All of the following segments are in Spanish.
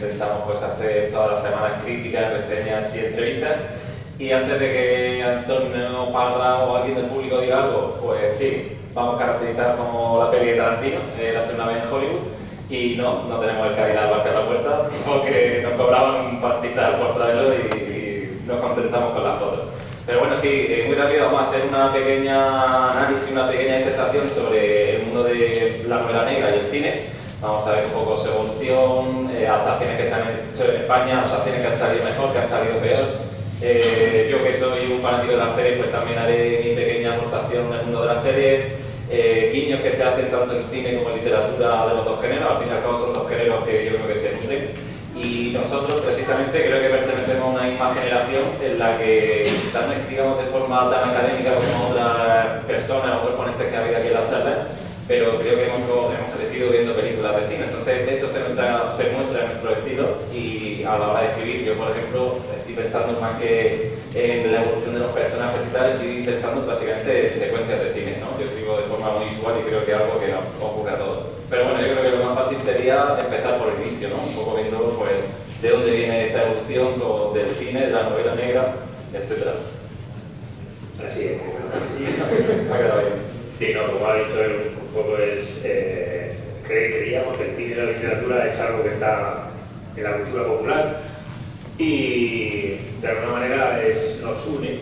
intentamos pues hacer todas las semanas críticas, reseñas y entrevistas. Y antes de que Antonio Parra o alguien del público diga algo, pues sí, vamos caracterizados como la peli de Tarantino, Érase una vez en Hollywood. Y no tenemos el Cadillac Barca a la puerta porque nos cobraban un pastizal por traerlo y nos contentamos con la foto. Pero bueno, sí, muy rápido vamos a hacer una pequeña análisis, una pequeña disertación sobre el mundo de la novela negra y el cine. Vamos a ver un poco su evolución, adaptaciones que se han hecho en España, adaptaciones que han salido mejor, que han salido peor. Yo que soy un fanático de las series, pues también haré mi pequeña aportación en el mundo de las series. Guiños que se hacen tanto en cine como en literatura de los dos géneros, al fin y al cabo son dos géneros que yo creo que se nutren. Y nosotros precisamente creo que pertenecemos a una misma generación en la que quizás no escribamos de forma tan académica como otras personas o ponentes que ha habido aquí en las charlas, pero creo que hemos crecido viendo películas de cine, entonces eso se muestra en nuestro estilo. Y a la hora de escribir, yo por ejemplo estoy pensando más que en la evolución de los personajes y tal, estoy pensando prácticamente en secuencias de cine, ¿no? Yo escribo de forma muy visual y creo que es algo que nos ocurre a todos. Pero bueno, yo creo que lo más fácil sería empezar por el inicio, ¿no? Un poco viendo pues, de dónde viene esa evolución del cine, de la novela negra, etc. Así es, sí, me ha quedado bien. Sí, no, como ha dicho él, un poco es, creíamos que el cine y la literatura es algo que está en la cultura popular y de alguna manera nos une,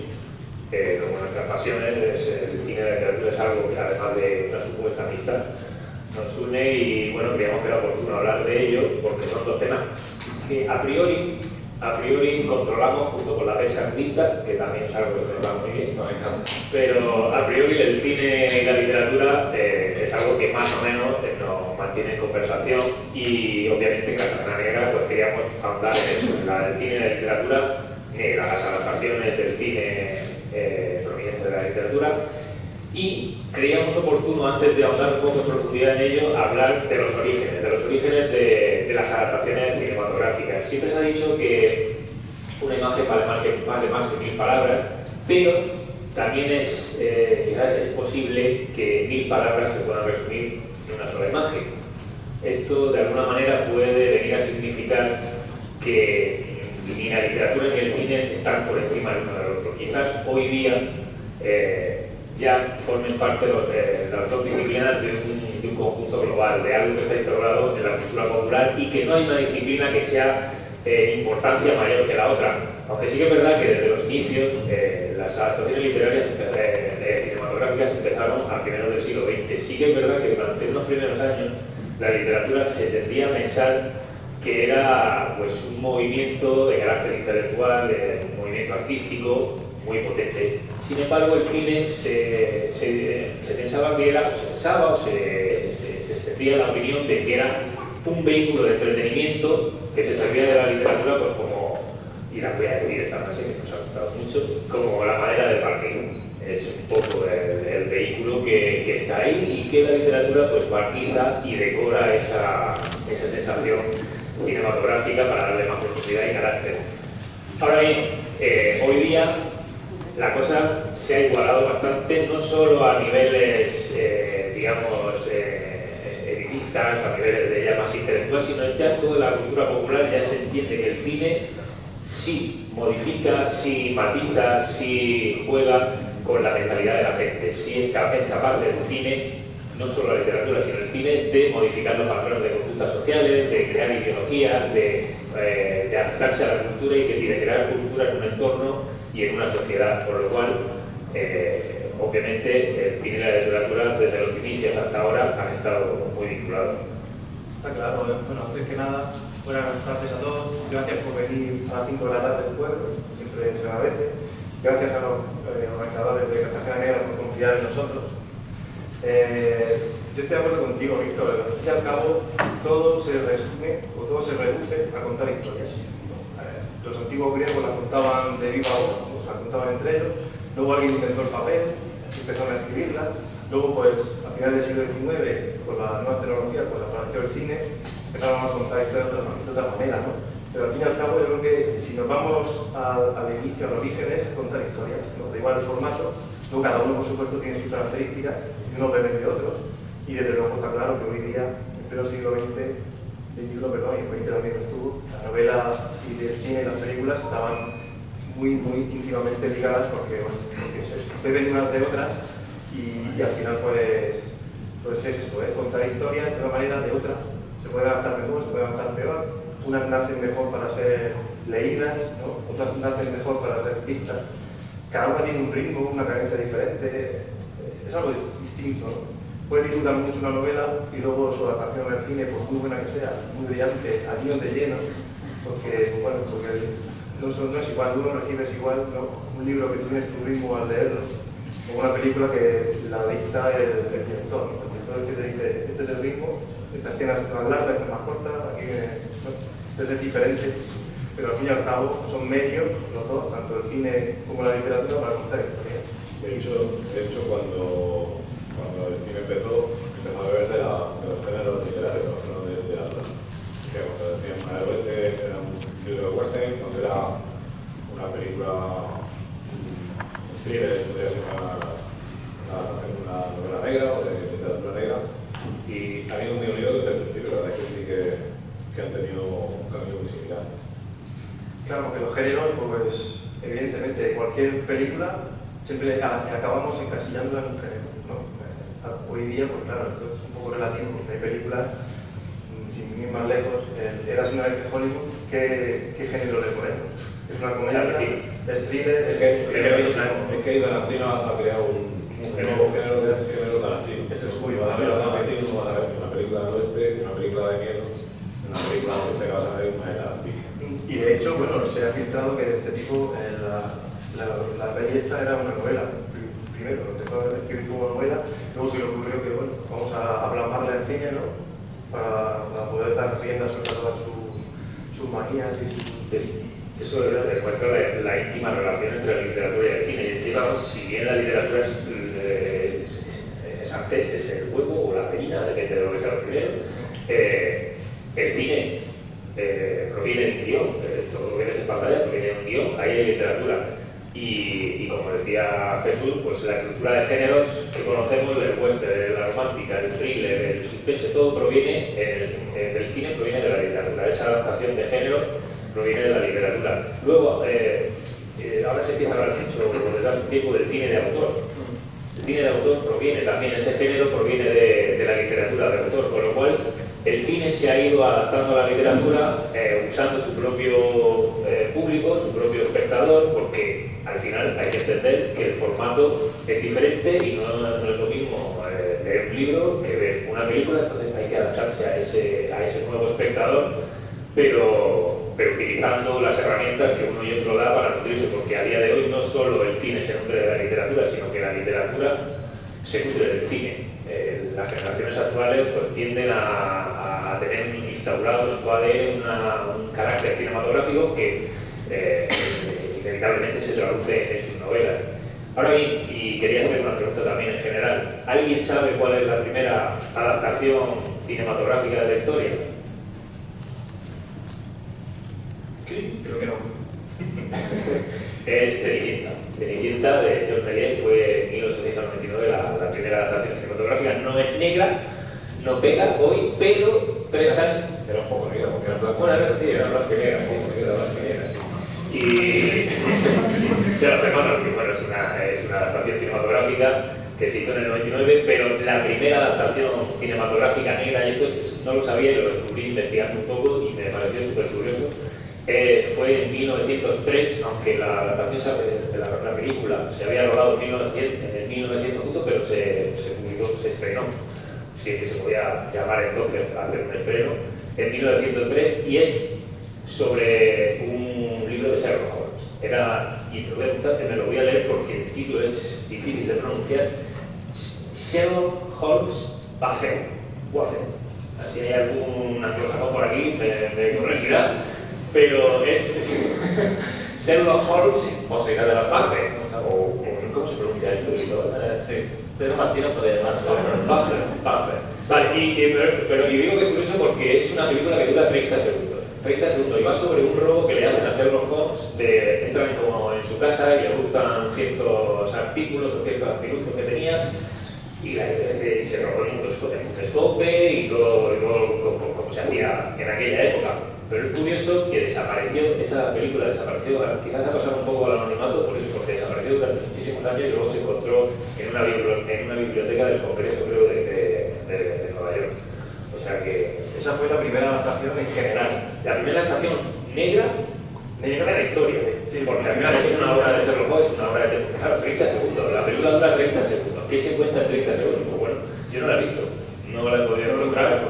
como nuestras pasiones, el cine y la literatura es algo que además de una supuesta amistad, nos une y bueno, creíamos que era oportuno hablar de ello porque son dos temas que a priori controlamos junto con la pesca nudista, que también es algo que controlamos muy bien, nos encanta. Pero a priori el cine y la literatura es algo que más o menos nos mantiene en conversación y obviamente en Cartagena Negra pues queríamos ahondar en eso, en el cine y la literatura negra, las adaptaciones del cine proveniente de la literatura. Y creíamos oportuno, antes de ahondar un poco en profundidad en ello, hablar de los orígenes de las adaptaciones cinematográficas. Siempre se ha dicho que una imagen vale más que 1000 palabras, pero también quizás es posible que 1000 palabras se puedan resumir en una sola imagen. Esto de alguna manera puede venir a significar que ni la literatura ni el cine están por encima del uno del otro. Quizás hoy día ya formen parte de las dos disciplinas de un conjunto global, de algo que está integrado en la cultura popular y que no hay una disciplina que sea importancia mayor que la otra. Aunque sí que es verdad que desde los inicios las adaptaciones literarias cinematográficas empezaron a primeros del siglo XX. Sí que es verdad que durante unos primeros años la literatura se tendía a pensar que era pues, un movimiento de carácter intelectual, un movimiento artístico muy potente. Sin embargo, el cine se pensaba que era, o se extendía la opinión de que era un vehículo de entretenimiento que se servía de la literatura pues como, y la voy a decir esta frase que nos ha gustado mucho, como la madera del barniz. Es un poco el vehículo que está ahí y que la literatura pues barniza y decora esa sensación cinematográfica para darle más profundidad y carácter. Ahora bien, hoy día la cosa se ha igualado bastante, no solo a niveles, digamos, elitistas, a niveles de ya más intelectual, sino ya en toda la cultura popular ya se entiende que el cine sí modifica, sí matiza, sí juega con la mentalidad de la gente, sí es capaz del cine, no solo la literatura, sino el cine, de modificar los patrones de conductas sociales, de crear ideologías, de adaptarse a la cultura y de crear cultura en un entorno y en una sociedad, por lo cual, obviamente, el cine y la literatura desde los inicios hasta ahora han estado muy vinculados. Está claro. Bueno, antes que nada, buenas tardes a todos. Gracias por venir a las 5 de la tarde del pueblo, siempre se agradece. Gracias a los organizadores de Cartagena Negra por confiar en nosotros. Yo estoy de acuerdo contigo, Víctor. Al fin y al cabo, todo se resume o todo se reduce a contar historias. Los antiguos griegos las contaban de viva voz, o sea, contaban entre ellos. Luego alguien inventó el papel, empezaron a escribirlas. Luego, pues, a finales del siglo XIX, con las nuevas tecnologías, pues apareció el cine, empezaron a contar historias de otra manera, ¿no? Pero al fin y al cabo, yo creo que si nos vamos al inicio, al origen, es contar historias, ¿no? Da igual el formato, luego cada uno, por supuesto, tiene sus características, y unos beben de otros. Y desde luego está claro que hoy día, en pleno siglo XX, perdón, y el 20 también lo estuvo. La novela y el cine y las películas estaban muy íntimamente ligadas porque se beben unas de otras y al final pues es eso, contar historias de una manera de otra. Se puede adaptar mejor, se puede adaptar peor. Unas nacen mejor para ser leídas, ¿no? Otras nacen mejor para ser vistas. Cada una tiene un ritmo, una cadencia diferente, es algo distinto, ¿no? Puedes disfrutar mucho una novela y luego su adaptación al cine, por muy buena que sea, muy brillante, a guión de lleno, porque no es igual, uno recibes igual, ¿no? Un libro que tú tienes tu ritmo al leerlo, o una película que la dicta el director, ¿no? El director que te dice, este es el ritmo, esta escena es más larga, esta es más corta, aquí viene, ¿no? Entonces es diferente, pero al fin y al cabo son medios, los dos, tanto el cine como la literatura, para contar historias. De hecho cuando el cine empezó a beber de los géneros literarios, no de literatura. Que cuando decíamos el oeste era un libro de western, cuando era una película, un thriller, podría ser una novela negra o de literatura negra. Y han ido unidos desde el principio, la verdad es que sí que han tenido un camino muy similar. Claro, que los géneros, pues evidentemente cualquier película siempre acabamos encasillándola en un género, ¿no? Hoy día, pues claro, esto es un poco relativo porque hay películas, sin ir más lejos, Eras una vez de Hollywood, ¿qué género le ponemos? ¿Es una comedia? ¿Es thriller? Es que Tarantino ha creado un nuevo género Tarantino. Es el suyo. Vas a ver una película de oeste, una película de miedo, una película que vas a ver una de Tarantino. Y de hecho, bueno, se ha filtrado que este tipo, la peli esta era una novela. Primero, empezó a escribir como novela, luego se le ocurrió que, bueno, vamos a plasmarla en cine, ¿no? Para poder dar riendas a todas sus manías y sus... Eso demuestra la íntima relación entre la literatura y el cine. Y claro, si bien la literatura es antes, es el huevo o la gallina, depende de lo que sea lo primero, el cine proviene de un guión, todo lo que ves en pantalla proviene de un guión, ahí hay literatura. Y como decía Jesús, pues la estructura de géneros que conocemos del western, de la romántica, el thriller, el suspense, todo proviene del cine, proviene de la literatura. Esa adaptación de géneros proviene de la literatura. Luego, ahora se empieza a hablar mucho desde hace tiempo del cine de autor. El cine de autor proviene también, ese género proviene de la literatura de autor, con lo cual el cine se ha ido adaptando a la literatura usando su propio público, su propio espectador, porque al final hay que entender que el formato es diferente y no es lo mismo leer un libro que ver una película, entonces hay que adaptarse a ese nuevo espectador, pero utilizando las herramientas que uno y otro da para nutrirse, porque a día de hoy no solo el cine se nutre de la literatura, sino que la literatura se nutre del cine. Las generaciones actuales pues, tienden a tener instaurado en su ADN un carácter cinematográfico que inevitablemente se traduce en sus novelas. Ahora bien, y quería hacer una pregunta también en general, ¿alguien sabe cuál es la primera adaptación cinematográfica de la historia? Creo que no. Es Cenicienta. Cenicienta de John Méliès fue en 1899 la primera adaptación cinematográfica. No es negra, no pega hoy, pero 3 años. Era un poco negra, porque era blanco. Bueno, sí, era blanco y negra, Y de los hermanos, sí, bueno, es una adaptación cinematográfica que se hizo en el 99, pero la primera adaptación cinematográfica negra, y esto no lo sabía y lo descubrí investigando un poco y me pareció súper curioso. Fue en 1903, aunque la adaptación de la película se había rodado en 1900 justo, pero se publicó, se estrenó, si es que se podía llamar entonces a hacer un estreno, en 1903, y es sobre un libro de Sherlock Holmes. Y me lo voy a leer porque el título es difícil de pronunciar. Sherlock Holmes Waffe. Si hay algún anglosajón por aquí, me corregirá. Pero es Sherlock Holmes O sea, de las Waffe. ¿Cómo se pronuncia esto? Sí. Pedro Martínez podría llamarse. Waffe. Vale, pero digo que es curioso porque es una película que dura 30 segundos. 30 segundos y va sobre un robo que le hacen a Sherlock Holmes. Entran como en su casa y le gustan ciertos artículos o ciertos artilugios que tenía y se robó un escope y todo como se hacía en aquella época. Pero es curioso que esa película desapareció, quizás ha pasado un poco al anonimato por eso, porque desapareció durante muchísimos años y luego se encontró en una biblioteca del Congreso, creo, de Nueva York. O sea que... Esa fue la primera adaptación en general. La primera adaptación negra de la historia. Sí, porque la primera es una obra de Sherlock Holmes, es una obra de... Claro, 30 segundos. La película dura 30 segundos. ¿Qué se cuenta en 30 segundos? Pues bueno, yo no la he visto. No la he podido encontrar,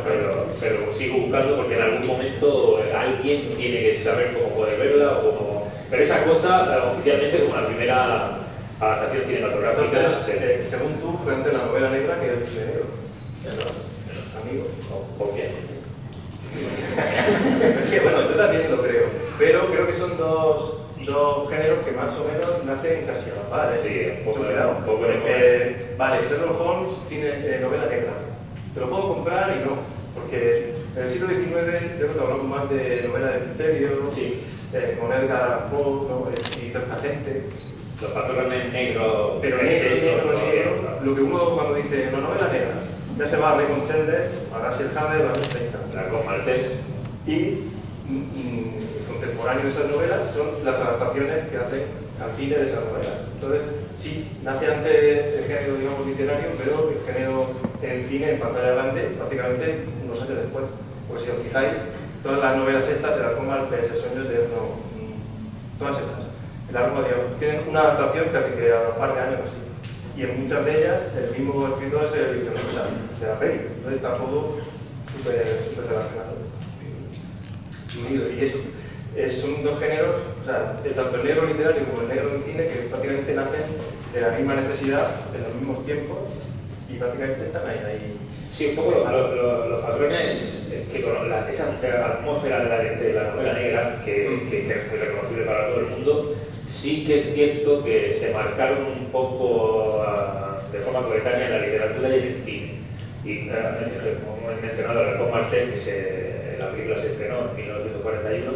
pero sigo buscando porque en algún momento alguien tiene que saber cómo poder verla o cómo... Pero esa cuenta oficialmente como la primera adaptación cinematográfica. Entonces, según tú, fue antes la novela negra que el cine negro. Amigo. ¿Por qué? Es que bueno, yo también lo creo, pero creo que son dos géneros que más o menos nacen casi a la par. Sí, un poco vale, Sherlock Holmes, novela negra. Te lo puedo comprar y no, porque en el siglo XIX yo creo que hablamos más de novela de misterio, sí. Con Edgar Allan Poe, ¿no? Y toda esta gente. Los patrones negros. Pero negro, lo que uno cuando dice una novela negra, ya se va a Raymond Chandler, a Dashiell Hammett, a los años 30. La con Maltés. Y contemporáneo de esas novelas son las adaptaciones que hacen al cine de esas novelas. Entonces, sí, nace antes el género, digamos, literario, pero el género en cine, en pantalla grande, prácticamente unos años después. Pues si os fijáis, todas las novelas estas, El Halcón Maltés, El Sueños de Erno, todas estas, El Árbol de Dios, tienen una adaptación casi que a un par de años así. Y en muchas de ellas, el mismo escritor es el guionista de la peli. Entonces está todo súper relacionado. Unido. Y eso, son dos géneros, o sea, tanto el negro literario como el negro del cine, que prácticamente nacen de la misma necesidad en los mismos tiempos y prácticamente están ahí. Sí, un poco los patrones que con esa atmósfera de la novela negra, que es reconocible para todo el mundo, sí que es cierto que se marcaron un poco de forma coetánea en la literatura y en el cine. Y como he mencionado, el Halcón Maltés, que la película se estrenó en 1941,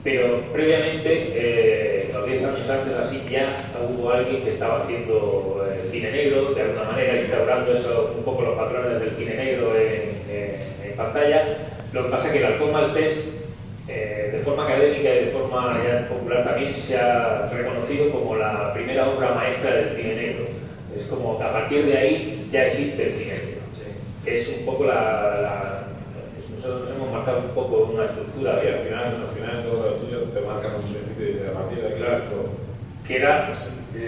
pero previamente, unos 10 años antes así, ya hubo alguien que estaba haciendo cine negro, de alguna manera instaurando un poco los patrones del cine negro en pantalla. Lo que pasa es que el Halcón Maltés, de forma académica y de forma ya popular, también se ha reconocido como la primera obra maestra del cine negro. Es como que a partir de ahí ya existe el cine negro. Es un poco nosotros hemos marcado un poco una estructura. Y al final todo lo tuyo te marca un principio y de a partir de aquí que era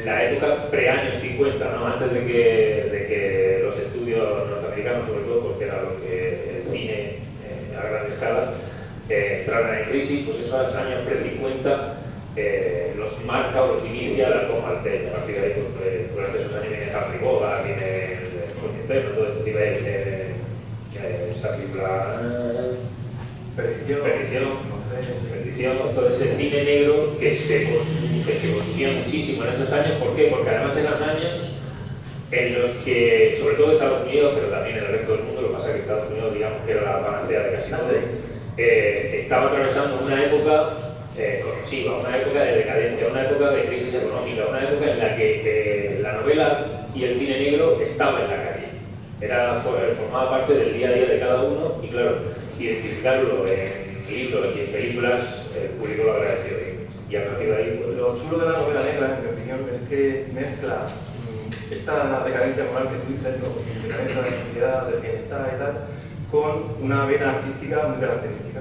la época pre-años 50, ¿no? Antes de que los estudios norteamericanos, sobre todo, porque era lo que el cine a gran escala entraran en crisis, pues esos años pre-50 los marca o los inicia el Halcón Maltés. A partir de ahí, pues, durante esos años viene Humphrey Bogart, viene el Sueño Eterno, todo este nivel, esta película Perdición, todo ese cine negro que se consumía muchísimo en esos años. ¿Por qué? Porque además eran años en los que, sobre todo Estados Unidos, pero también en el resto del mundo, lo que pasa es que Estados Unidos, digamos que era la panacea de casi todo, estaba atravesando una época corrosiva, una época de decadencia, una época de crisis económica, una época en la que la novela y el cine negro estaban en la calle. Formaba parte del día a día de cada uno y, claro, identificarlo en libros y en películas, el público lo agradeció. Y a partir de ahí, pues... Lo chulo de la novela negra, en mi opinión, es que mezcla esta decadencia moral que tú dices, ¿no? Decadencia de la sociedad, del bienestar y tal, con una vena artística muy característica.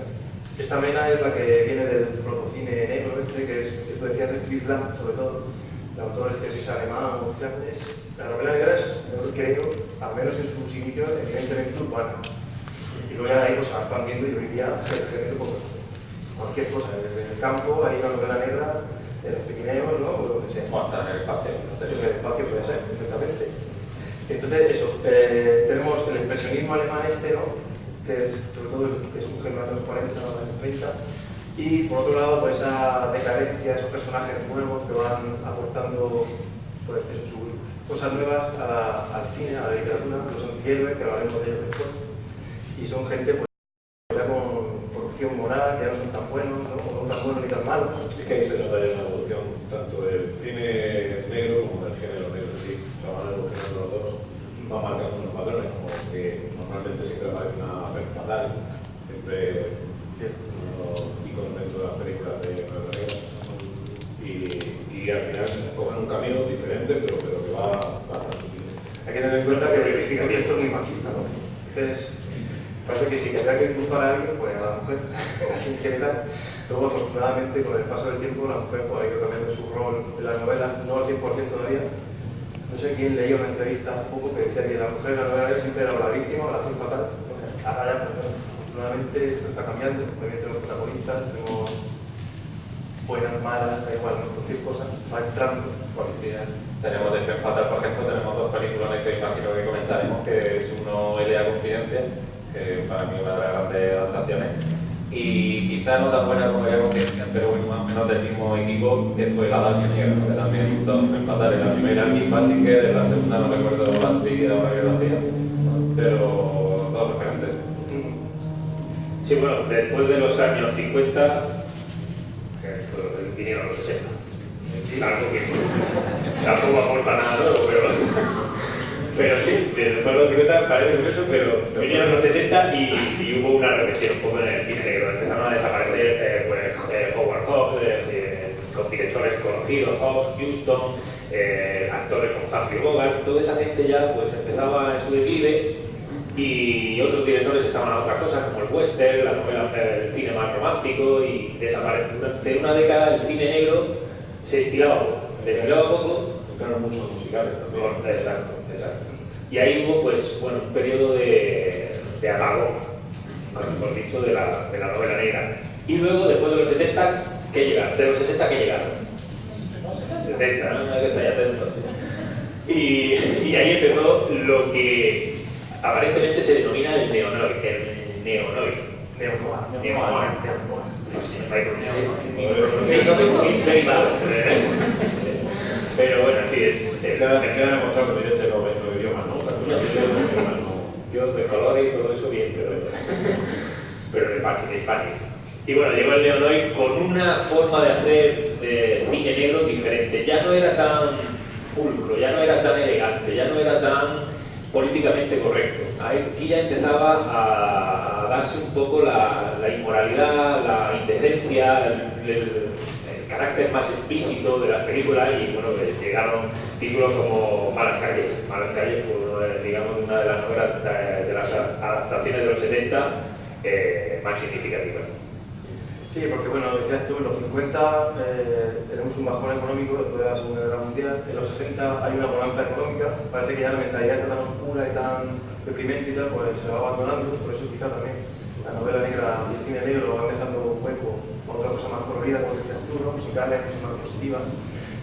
Esta vena es la que viene del protocine negro, que tú decías de Fritz Lang, sobre todo. El autor que es alemán, la novela negra es, yo creo, al menos en sus inicios, evidentemente urbana. Y luego ya de ahí pues, se van viendo y hoy día el género como cualquier cosa, desde el campo, hay una novela negra, en los Pirineos, ¿no? O lo que sea. O hasta en el espacio. En el espacio puede ser, perfectamente. Entonces, eso, tenemos el expresionismo alemán ¿no? Que es, sobre todo, que es un género de los 40 o de los 30. Y por otro lado, pues esa decadencia, esos personajes nuevos que van aportando pues, cosas nuevas al cine, a la literatura, que son héroes, que hablaremos de ellos después. Y son gente pues, ya con corrupción moral, que ya no son tan buenos, ¿no? O no tan buenos ni tan malos. Es que ahí se nota ya una evolución tanto del cine negro como del género negro. Es decir, se van evolucionando los dos, van marcando unos patrones, como que normalmente siempre aparece una femme fatal, Entonces, parece que si tendría que culpar a alguien, pues a la mujer, así en general. Luego, afortunadamente, con el paso del tiempo, la mujer pues, ha ido cambiando su rol en la novela, no al 100% todavía. No sé quién leía una entrevista hace poco que decía que la mujer en la novela siempre era la víctima o la acción fatal. Ahora ya, pues, afortunadamente, esto está cambiando. También tenemos protagonistas, tenemos buenas, malas, da igual, no cualquier cosa, va entrando. Policía. Tenemos de Femme Fatal, por ejemplo, tenemos dos películas que imagino que comentaremos, que es uno L.A. Confidencia, que para mí es una de las grandes adaptaciones, y quizás no tan buena como L.A. Confidencia, pero bueno, más o menos del mismo equipo, que fue La Daña Negra, que también dos Femme Fatales. La primera Kim Basinger, de la segunda no recuerdo la actriz ahora que lo hacía, pero dos referentes. Sí, bueno, después de los años 50, vinieron los 60. Algo que tampoco aporta nada nuevo, pero sí, después de los 50 parece curioso, pero vinieron los 60 y hubo una regresión un poco en el cine negro. Empezaron a desaparecer Howard Hawks, con directores conocidos, Hawks, Huston, actores como Humphrey Bogart. Toda esa gente ya pues empezaba en su declive y otros directores estaban a otras cosas como el western, la novela, el cine más romántico, y desapareció. Durante una década el cine negro se estiraba poco. Tocaron muchos musicales también. Exacto. Y ahí hubo pues, bueno, un periodo de apagón, mejor dicho, de la novela negra. Y luego, después de los 70, ¿qué llegaron? De los 60, ¿qué llegaron? 70, ¿no? Una que está ya dentro. Y ahí empezó lo que aparentemente se denomina el neo-noir. Pero bueno, sí, Queda demostrado que directo los idiomas, ¿no? Yo de color y todo eso bien, pero de paquis. Y bueno, llegó el neo-noir con una forma de hacer cine negro diferente. Ya no era tan pulcro, ya no era tan elegante, ya no era tan políticamente correcto. Aquí ya empezaba a darse un poco la inmoralidad, la indecencia, el carácter más explícito de las películas, y bueno, llegaron títulos como Malas calles. Malas calles fue una de las novelas de las adaptaciones de los 70 más significativas. Sí, porque bueno, decías tú, en los 50 tenemos un bajón económico después de la Segunda Guerra Mundial. En los 60 hay una bonanza económica. Parece que ya la mentalidad está tan oscura y tan deprimente y tal, pues se va abandonando. Por eso quizá también la novela negra y el cine negro lo van dejando un hueco por otra cosa más colorida, como decías tú, ¿no? Musicales, cosas más positivas.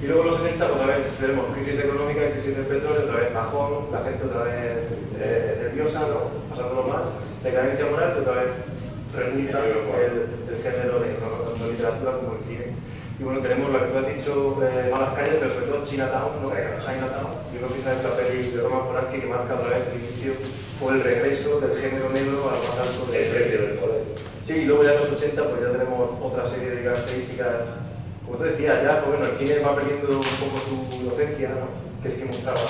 Y luego en los 70 otra vez tenemos crisis económica, crisis del petróleo, otra vez bajón, la gente otra vez nerviosa, ¿no? Pasándolo mal, decadencia moral, y otra vez repunta el género negro, tanto en literatura como en cine. Y bueno, tenemos lo que tú has dicho, Malas calles, pero sobre todo Chinatown, ¿no? Chinatown. Yo creo que esa es la peli de Roman Polanski que marca otra vez el inicio o el regreso del género negro a lo más alto El precio del poder. Sí, y luego ya en los 80 pues ya tenemos otra serie de características. Como te decía, ya pues bueno, el cine va perdiendo un poco su inocencia, ¿no? Que es que mostraba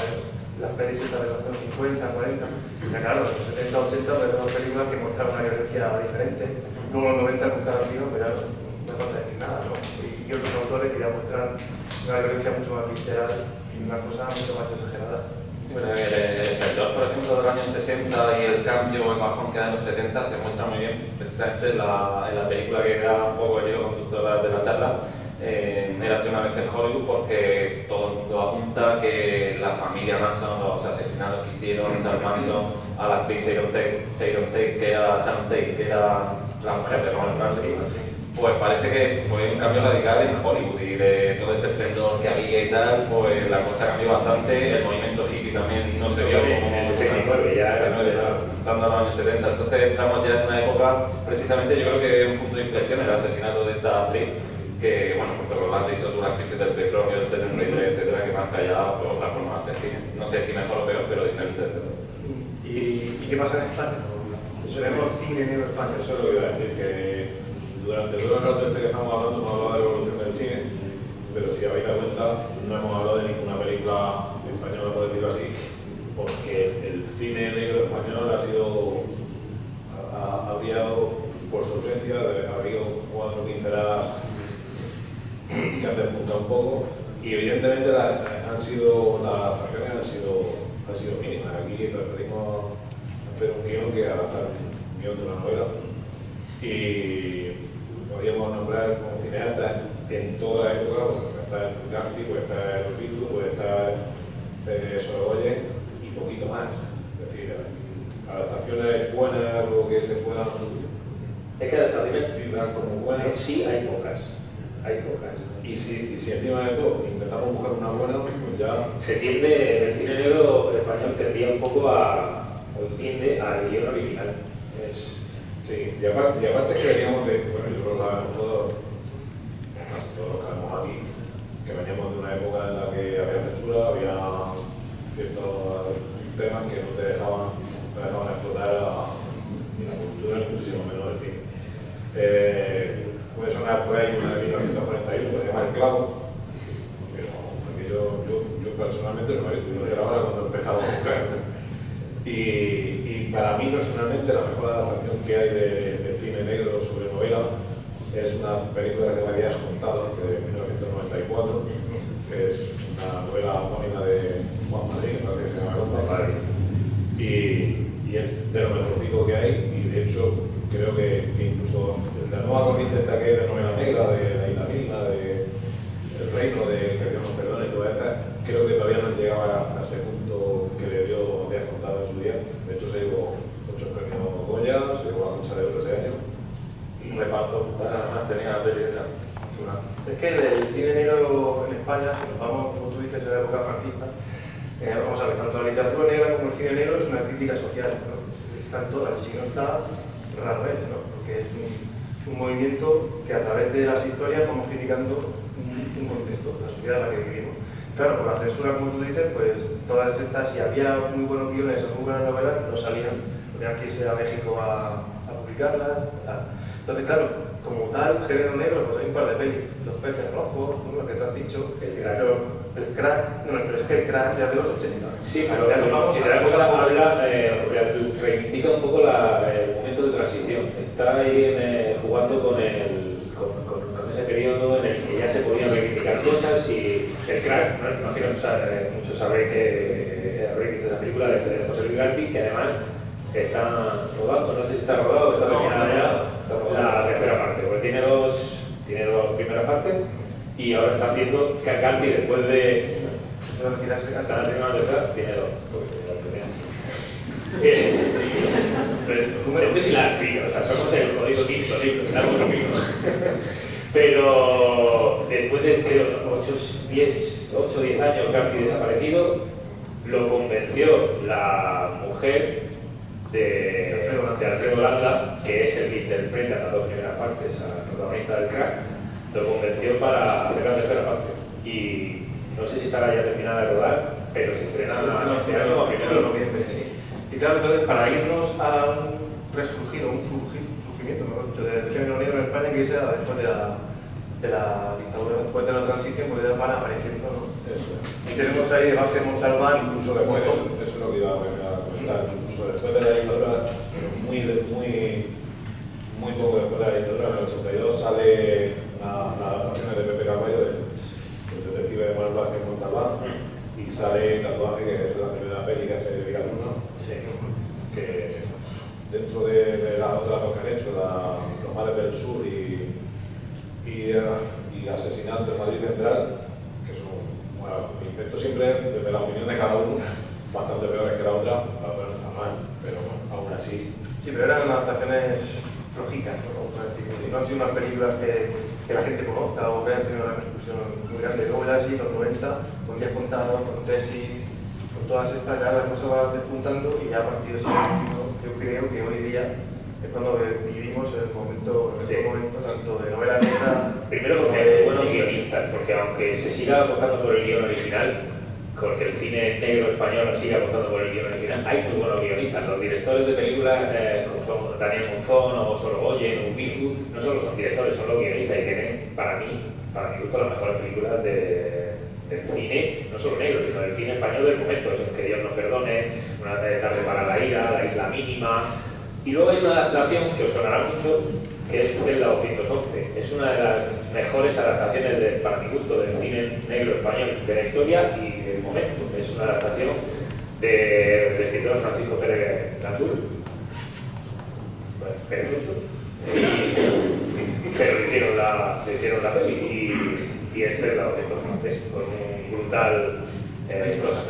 las pelis de los años 50, 40. Ya claro, en los 70, 80 tenemos películas que mostraban una violencia diferente. Luego en los 90 con Tarantino, pues ya no falta decir nada, ¿no? Y otros autores que ya muestran una violencia mucho más visceral y una cosa mucho más exagerada. Sí, pero el espectador, por ejemplo, de los años 60 y el cambio o el bajón que da en los 70 se muestra muy bien, precisamente en la película que era un poco el hilo conductor de la charla, Era hace una vez en Hollywood, porque todo el mundo apunta que la familia Manson, los asesinatos que hicieron Charles Manson a la actriz Sharon Tate, que era la mujer de Roman Polanski, pues parece que fue un cambio radical en Hollywood, y de todo ese esplendor que había y tal, pues la cosa cambió bastante. El movimiento hippie también no se vio como en el 69, ya era dando a los años 70. Entonces estamos ya en una época, precisamente yo creo que un punto de inflexión, el asesinato de esta actriz, que bueno, porque lo has dicho tú, la crisis del petróleo, el 73, etcétera, que marca ya por otra forma de hacer cine. No sé si mejor o peor, pero diferente. ¿Y qué pasa en España? Tenemos cine negro en España. Eso es lo que iba a decir, que durante todo el rato este que estamos hablando hemos hablado de la evolución del cine, pero si habéis dado cuenta, no hemos hablado de ninguna película española, por decirlo así, porque el cine negro español ha brillado por su ausencia. Ha habido 4 pinceladas que han despuntado un poco, y evidentemente las actuaciones han sido mínimas. Aquí preferimos hacer un guión que adaptar un guión de una novela. Y podríamos nombrar como cineastas en toda la época, pues está Garci, pues está Urbizu, pues está Sorogoyen y poquito más. Es decir, adaptaciones buenas o que se puedan Es que adaptaciones tirar como buenas. sí hay pocas. Hay pocas. Y si encima de todo intentamos buscar una buena, pues ya. Se tiende, el cine negro español tendía un poco o tiende al guión original. Sí, y aparte que veníamos de, bueno, y eso lo sabemos todos, casi todos los que vemos aquí, que veníamos de una época en la que había censura, había ciertos temas que no dejaban explotar ni la cultura, ni muchísimo menos el cine. Puede sonar por ahí una de 1941, que se llama El Clavo, pero porque yo personalmente no me he visto ahora cuando empezaba a buscar. Y para mí personalmente la mejor adaptación que hay de cine negro sobre novela es una película que se llama Días Contados, de 1994, que es una novela homónima de Juan Madrid, me parece que se llama Juan Madrid. Y es de lo mejorcito que hay, y de hecho creo que incluso la nueva corriente esta que hay de novela negra, de La Isla Mínima, de El Reino, de Que Dios nos perdone y todas estas, creo que todavía no han llegado a ese punto que le dio Días Contados en su día. De hecho se llevó 8 premios Goya, se llevó la Concha de Oro ese año. Un reparto para mantener la peli esa. Es que el cine negro en España, si nos vamos, como tú dices, a la época franquista, vamos a ver, tanto la literatura negra como el cine negro es una crítica social, ¿no? Están todas, si no está, raro es, ¿no? Porque es un movimiento que a través de las historias vamos criticando un contexto, la sociedad en la que vivimos. Claro, por la censura, como tú dices, pues todas estas, si había muy buenos guiones o muy buenas novelas, no salían, tenían que irse a México a publicarlas, tal. Entonces, claro, como tal, género negro, pues hay un par de pelis, Los Peces Rojos, lo que te has dicho, el crack, no, pero es que el crack ya de los 80. Sí, pero ya nos vamos si a te das cuenta, la reivindica un poco el momento de transición. Está ahí jugando con ese periodo en el que ya se podían reivindicar cosas y el crack, ¿no? Imagino que muchos sabréis que habréis visto esa película de José Luis García, que además está rodando, no sé si está rodado, está terminada ya la tercera parte, porque tiene dos primeras partes y ahora está haciendo que García después de retirarse la casa. tercera tiene dos, porque la es la fría, o sea, somos el jodido quinto libro, estamos conmigo. Pero después de 8 o 10 años García desaparecido, lo convenció la mujer de Alfredo Landa, que es el que interpreta las dos primeras partes al protagonista del crack, lo convenció para hacer la tercera parte. Y no sé si estará ya terminada de rodar, pero se estrena este año a primero de noviembre. Sí. Y claro, entonces, para irnos a un resurgir, un surgimiento, mejor dicho, del género negro en España, que sea después de la dictadura, después de la transición, pues ya van apareciendo, ¿no? Eso. Y tenemos ahí Vázquez Montalbán, Incluso después, eso es lo que iba a comentar, incluso después de la dictadura, muy poco después de la dictadura, en el 82 sale una adaptación de Pepe Carballo, del detective de Manuel Vázquez Montalbán, y sale Tatuaje, que es la primera peli que hace Miguel Luna, que dentro de las otras dos que han hecho, Los Males del Sur y Asesinato en Madrid Central, que son, bueno, esto siempre desde la opinión de cada uno, bastante peores que la otra no está mal, pero bueno, aún así. sí, pero eran adaptaciones flojitas, ¿no? No han sido unas películas que la gente conozca o que hayan tenido una repercusión muy grande. Luego ya sí, los 90, con Días Contados, con Tesis, con todas estas, ya las cosas van despuntando y ya a partir de ese momento, yo creo que hoy día es cuando vivimos el momento tanto de novela negra. Primero porque hay buenos guionistas, porque aunque se siga apostando por el guion original, porque el cine negro español sigue apostando por el guion original, hay muy buenos guionistas. Los directores de películas como son Daniel Monzón o Sorogoyen o Urbizu, no solo son directores, son los guionistas y tienen, para mi gusto, las mejores películas del cine, no solo negro, sino del cine español del momento, Que Dios nos perdone, Una tarde para la ira, La Isla Mínima. Y luego hay una adaptación que os sonará mucho, que es Celda 211. Es una de las mejores adaptaciones, para mi gusto, del cine negro español de la historia y del momento. Es una adaptación del escritor Francisco Pérez Gandul, perezoso, pero le hicieron la peli y es verdad que esto francés, con un brutal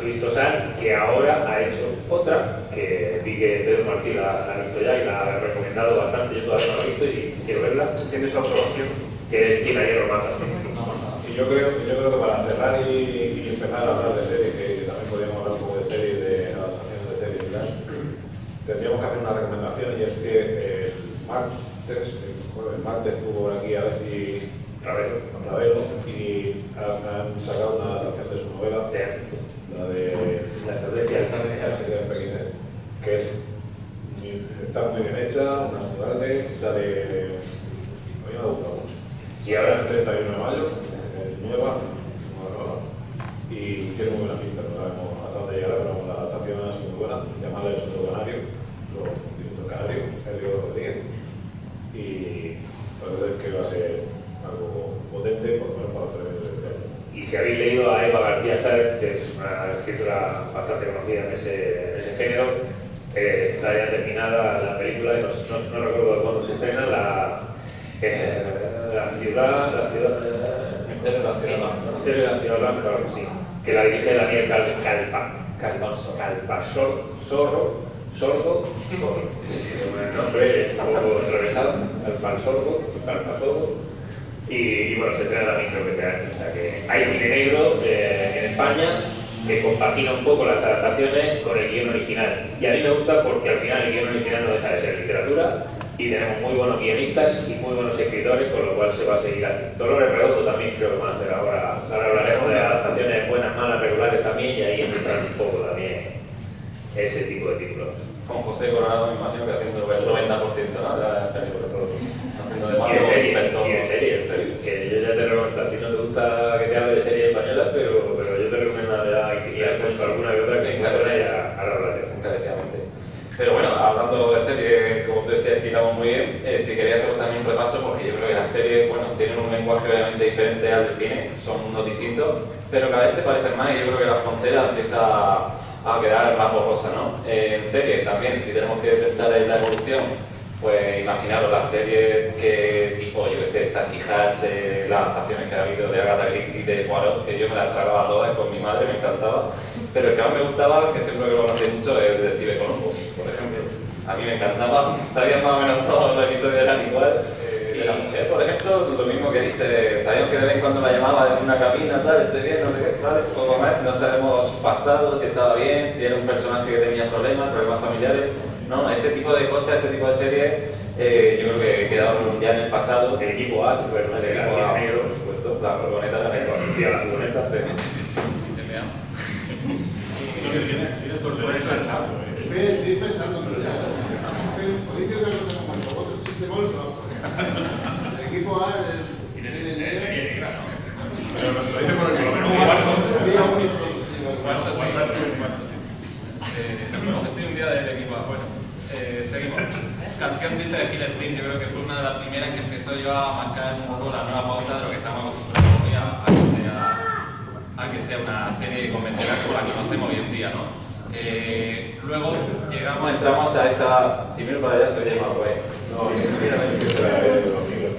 Cristo San, que ahora ha hecho otra, que vi que Pedro Martín la ha visto ya y la ha recomendado bastante, yo todavía no la he visto y quiero verla, Tiene su aprobación. que es Quien ayer lo mata. Y yo creo que para cerrar y empezar a hablar de series, que también podríamos hablar un poco de series, de adaptaciones de series y tal, tendríamos que hacer una recomendación, y es que el martes estuvo por aquí a ver si Ravelo, y han sacado una adaptación de su novela, la de La estrategia de Pekines, que está muy bien hecha, una sudarte, sale. A mí me ha gustado mucho. y ahora El 31 de mayo, nueva, y tiene muy buena pinta, no sabemos hasta dónde llegará, pero la adaptación es muy buena, y además la ha hecho otro canario, otro canario, Elio Rodríguez, y parece ser que va a ser algo potente, por lo menos para los premios de este año. y si habéis leído a Eva García Sáez, que es una escritora bastante conocida en ese género, está ya terminada la película, y no recuerdo cuándo se estrena, la ciudad Misterio de la Ciudad Blanca. claro que sí, que la dirige Daniel Calpasordo, un nombre un poco atravesado, Calpasordo, y bueno, se estrena también creo que este año, o sea que hay cine negro en España que compagina un poco las adaptaciones con el guión original, y a mí me gusta porque al final el guión original no deja de ser literatura, y tenemos muy buenos guionistas y muy buenos escritores, con lo cual se va a seguir aquí. Dolores Redondo también creo que van a hacer ahora hablaremos de adaptaciones buenas, malas, regulares también, y ahí entrar un poco también ese tipo de títulos. Con José Coronado me imagino que haciendo el 90%, ¿no? De la película. Haciendo de malo, Y inventó- en serie, que yo ya te recomiendo, a ti no te gusta que te hable de series españolas, pero yo te recomiendo la Infinidad de alguna que otra que ahora hablaré. encarecidamente. Pero bueno, hablando de series, como tú decías, explicamos muy bien, si quería hacer también un repaso, porque yo creo que las series, bueno, tienen un lenguaje obviamente diferente al del cine, son unos distintos, pero cada vez se parecen más, y yo creo que la frontera empieza a quedar más borrosa, ¿no? En series también, si tenemos que pensar en la evolución, pues imaginaros las series que tipo, yo que sé, Starsky Hatch, las adaptaciones que ha habido de Agatha Christie, de Poirot, que yo me las tragaba todas con mi madre, me encantaba, pero el que más me gustaba, que siempre lo conocí mucho, es Detective Columbo, por ejemplo. A mí me encantaba, sabía más o menos todos los episodios eran igual. Y la mujer, por ejemplo, lo mismo que dice, sabíamos que de vez en cuando la llamaba en una cabina, tal, estoy bien, no sé qué, tal, poco más, no sabemos su pasado, si estaba bien, si era un personaje que tenía problemas familiares, no, ese tipo de cosas, ese tipo de series, yo creo que quedaron ya en el pasado. El equipo A, el equipo A, negro, por supuesto, la furgoneta también, la furgoneta, Tienes todo el derecho a echarlo. Estoy pensando en luchar. Podéis decir una cosa como el robot del chiste bolso. El equipo A. Sería negra, ¿no? Pero nos lo dice por lo menos un cuarto. Sería uno solo. Cuarto, sí. Hemos tenido un día del equipo A. Bueno, seguimos. Canción triste de Gil Sprint, yo creo que fue una de las primeras que empezó yo a marcar un poco la nueva pauta de lo que estamos acostumbrados hoy a que sea una serie convencional como la que conocemos hoy en día, ¿no? Luego llegamos, entramos a esa. Si miro para allá, se oye más guay. No, sinceramente, que será de los amigos.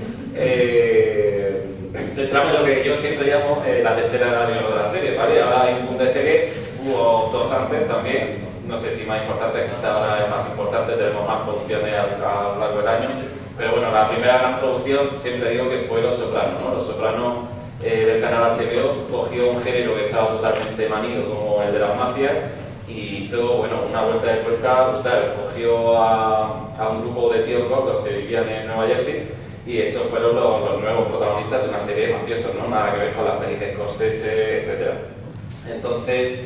Entramos en lo que yo siempre llamo la tercera gran de la serie, ¿vale? Ahora hay un punto de serie, hubo dos antes también, no sé si más importantes, quizá ahora es más importante, tenemos más producciones a lo largo del año, pero bueno, la primera gran producción siempre digo que fue Los Sopranos, ¿no? Los Sopranos del canal HBO cogió un género que estaba totalmente manido como el de las mafias y hizo, bueno, una vuelta de tuerca brutal, cogió a un grupo de tíos gordos que vivían en Nueva Jersey y esos fueron los nuevos protagonistas de una serie de mafiosos, ¿no? Nada que ver con las pelis de Scorsese, etc. Entonces,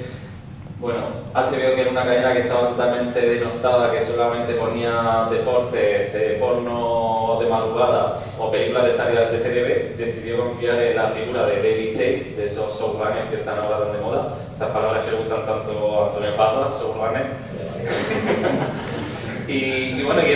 bueno, HBO, que era una cadena que estaba totalmente denostada, que solamente ponía deportes, porno de madrugada o películas de serie B, decidió confiar en la figura de David Chase, de esos showrunners que están ahora tan de moda, esas palabras que le gustan tanto a Antonio Pazas, showrunner. y bueno, y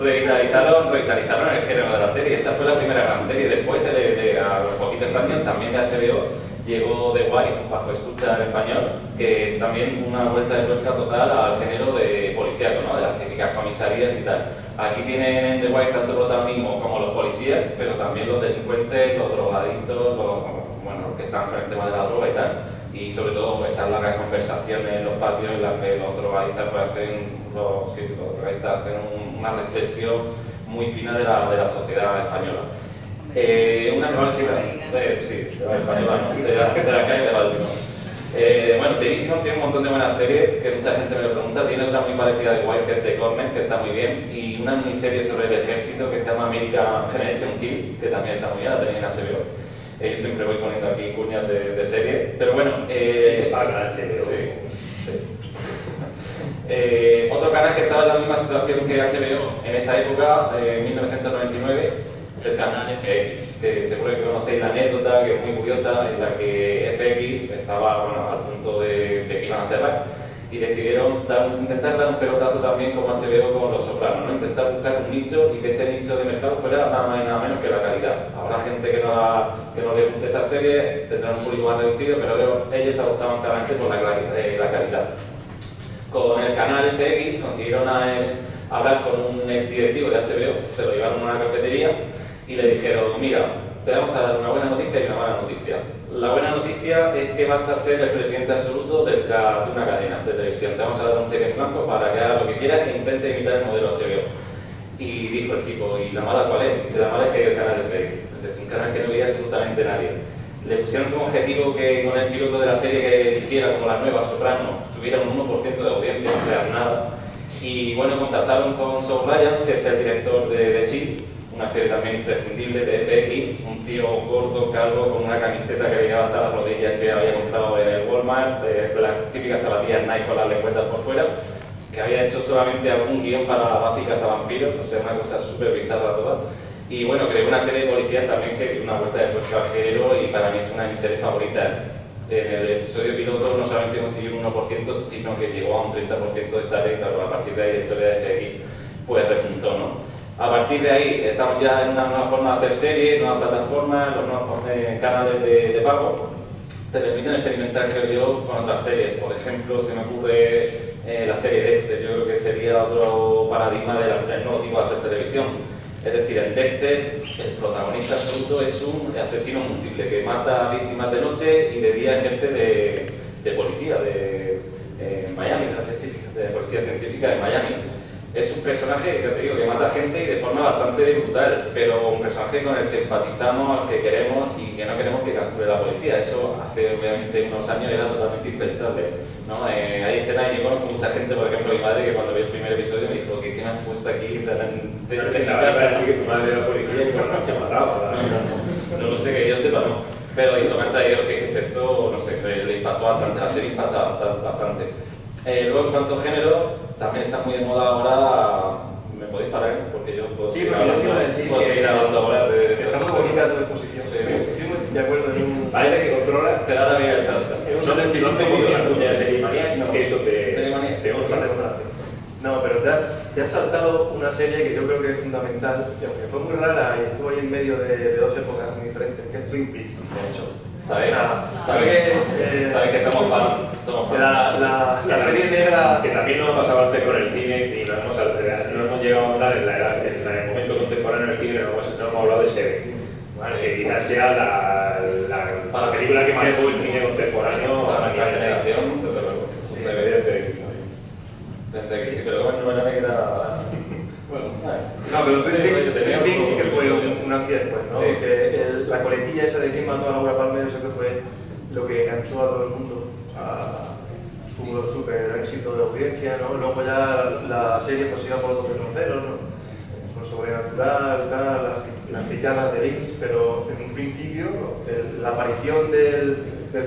revitalizaron el género de la serie. Esta fue la primera gran serie. Después, a los poquitos años, también de HBO, llegó The Wire, bajo escucha en español, que es también una vuelta de tuerca total al género de policíaco, ¿no? De las típicas comisarías y tal. Aquí tienen en The Wire tanto protagonismo como los policías, pero también los delincuentes, los drogadictos, los que están con el tema de la droga y tal. Y sobre todo pues, esas largas conversaciones en los patios en las que los drogadictas pues, hacen una reflexión muy fina de la sociedad española. Una universidad, española, ¿no? de la calle de Baltimore. Bueno, The Innocents tiene un montón de buenas series, que mucha gente me lo pregunta. Tiene otra muy parecida de White, que es The Corner, que está muy bien. Y una miniserie sobre el ejército que se llama American Generation Kill, que también está muy bien, la tenéis en HBO. Yo siempre voy poniendo aquí cuñas de serie, pero bueno... paga HBO. Otro canal que estaba en la misma situación que HBO en esa época, en 1999, el canal FX, que seguro que conocéis la anécdota, que es muy curiosa, en la que FX estaba al punto de que iban a cerrar y decidieron intentar dar un pelotazo también como HBO con Los Sopranos, ¿no? Intentar buscar un nicho y que ese nicho de mercado fuera nada más y nada menos que la calidad. Habrá gente que no le guste esa serie, tendrán un público más reducido, pero ellos adoptaban claramente por la calidad. Con el canal FX consiguieron hablar con un ex directivo de HBO, se lo llevaron a una cafetería y le dijeron, mira, te vamos a dar una buena noticia y una mala noticia. La buena noticia es que vas a ser el presidente absoluto de una cadena de televisión. Te vamos a dar un cheque en blanco para que haga lo que quieras e intente imitar el modelo HBO. Y dijo el tipo, ¿y la mala cuál es? Dice, la mala es que hay el canal FX, es decir, un canal que no veía absolutamente nadie. Le pusieron como objetivo que con el piloto de la serie que eligiera como la nueva Soprano tuviera un 1% de audiencia, o sea, nada. Y bueno, contactaron con Saul Ryan, que es el director de The Shield, una serie también imprescindible de FX, un tío gordo, calvo, con una camiseta que le llegaba hasta las rodillas que había comprado en el Walmart, las típicas zapatillas Nike con las lengüetas por fuera, que había hecho solamente algún guión para la Buffy cazavampiros, o sea, una cosa súper bizarra toda. Y bueno, creó una serie de policías también que dio una vuelta de tuerca al género y para mí es una de mis series favoritas. En el episodio piloto no solamente consiguió un 1%, sino que llegó a un 30% de sale, y claro, a partir de ahí la historia de FX pues repuntó, ¿no? A partir de ahí estamos ya en una nueva forma de hacer series, nuevas plataformas, los nuevos canales de pago te permiten experimentar, creo yo, con otras series. Por ejemplo, se me ocurre la serie Dexter, yo creo que sería otro paradigma del nuevo tipo de hacer televisión. Es decir, en Dexter el protagonista absoluto es un asesino múltiple que mata a víctimas de noche y de día ejerce de policía de Miami, de policía científica de Miami. Es un personaje, ya te digo, que mata gente y de forma bastante brutal, pero un personaje con el que empatizamos, al que queremos y que no queremos que capture la policía. Eso hace obviamente unos años era totalmente impensable, ¿no? Hay escenas, yo conozco mucha gente, por ejemplo mi madre, que cuando vio el primer episodio me dijo, ¿qué me has puesto aquí? O sea, que tu madre era policía y por la noche mataba. No lo sé, que yo sepa, no. Pero dijo, que excepto, no sé, le impactó bastante, la serie impacta bastante. Luego en cuanto a género, también está muy de moda ahora, me podéis parar porque yo puedo seguir hablando ahora de está muy bonita tu exposición. Sí. Estoy muy de acuerdo en un... Parece que controla, pero ahora viene el tasca. En un no te 75%. la tuya de serie manía, No. que eso Serie manía. te gusta. No, pero te has saltado una serie que yo creo que es fundamental, y aunque fue muy rara y estuvo ahí en medio de dos épocas muy diferentes, que es Twin Peaks, de hecho. ¿Sabes? O sea, ¿Sabes que somos fans? La serie negra... Que también nos ha pasado antes con el cine y no hemos llegado a hablar en el momento contemporáneo del cine, no hemos hablado de serie. ¿Vale? Que quizás sea la película que marcó el cine contemporáneo Para a nuestra nivel generación, desde luego. Sí, evidentemente. Desde que sí, pero bueno, no me queda... Bueno, no, pero Twin Peaks sí que fue un antes y después, ¿no? Sí. Que la coletilla esa de quién mató a Laura Palmer, eso que fue lo que enganchó a todo el mundo. Tuvo un súper éxito de audiencia, ¿no? Luego ya la serie pues iba por otros derroteros, ¿no? Por sobrenatural, tal, las picadas de Lynch, pero en un principio la aparición del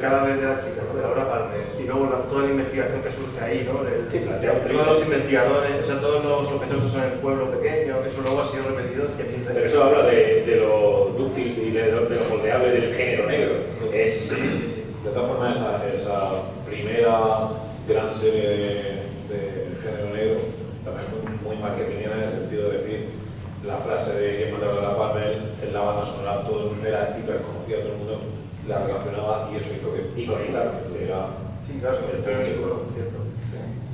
cadáver de la chica, ¿no? De Laura Palmer, y luego toda la investigación que surge ahí, ¿no? Todos los investigadores, o sea, todos los sospechosos en el pueblo pequeño, eso luego ha sido repetido 100.000 veces. Pero eso habla de lo dúctil y de lo moldeable del género negro. Sí. De todas formas, esa primera gran serie de género negro también fue muy marketingera en el sentido de decir la frase de quién mató a la Palmer en la banda sonora, todo el mundo era hiper conocida, todo el mundo la relacionaba y eso hizo que Iconizar. era Sí, claro, se convirtió en ícono, cierto.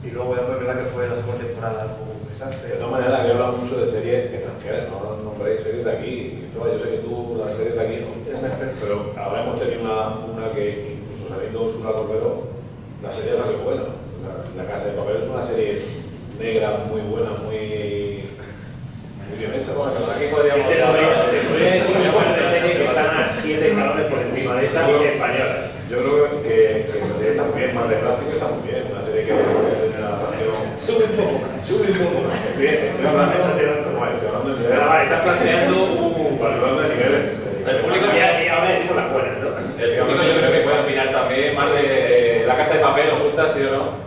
Y luego ya fue verdad que fue la segunda temporada un poco desastre. de todas maneras, que hablan mucho de series extranjeras, no nombréis series de aquí. Yo sé que tú las series de aquí no, pero ahora hemos tenido una que incluso saliendo Úrsula Corberó, la serie salió buena. La Casa de Papel es una serie negra muy buena, muy bien hecha. Bueno, aquí podríamos Te podría decir que buenas de serie que están a 7 escalones por encima de esas españolas. Yo creo que esa serie está muy bien, más de plástico está muy bien. Una serie que tiene la narración. Sube un poco más. Estoy hablando de niveles. Estás planteando Estoy hablando de niveles. El público y ahora decimos las buenas, ¿no? El público yo creo que puede opinar también más de La Casa de Papel, ¿os gusta, sí o no?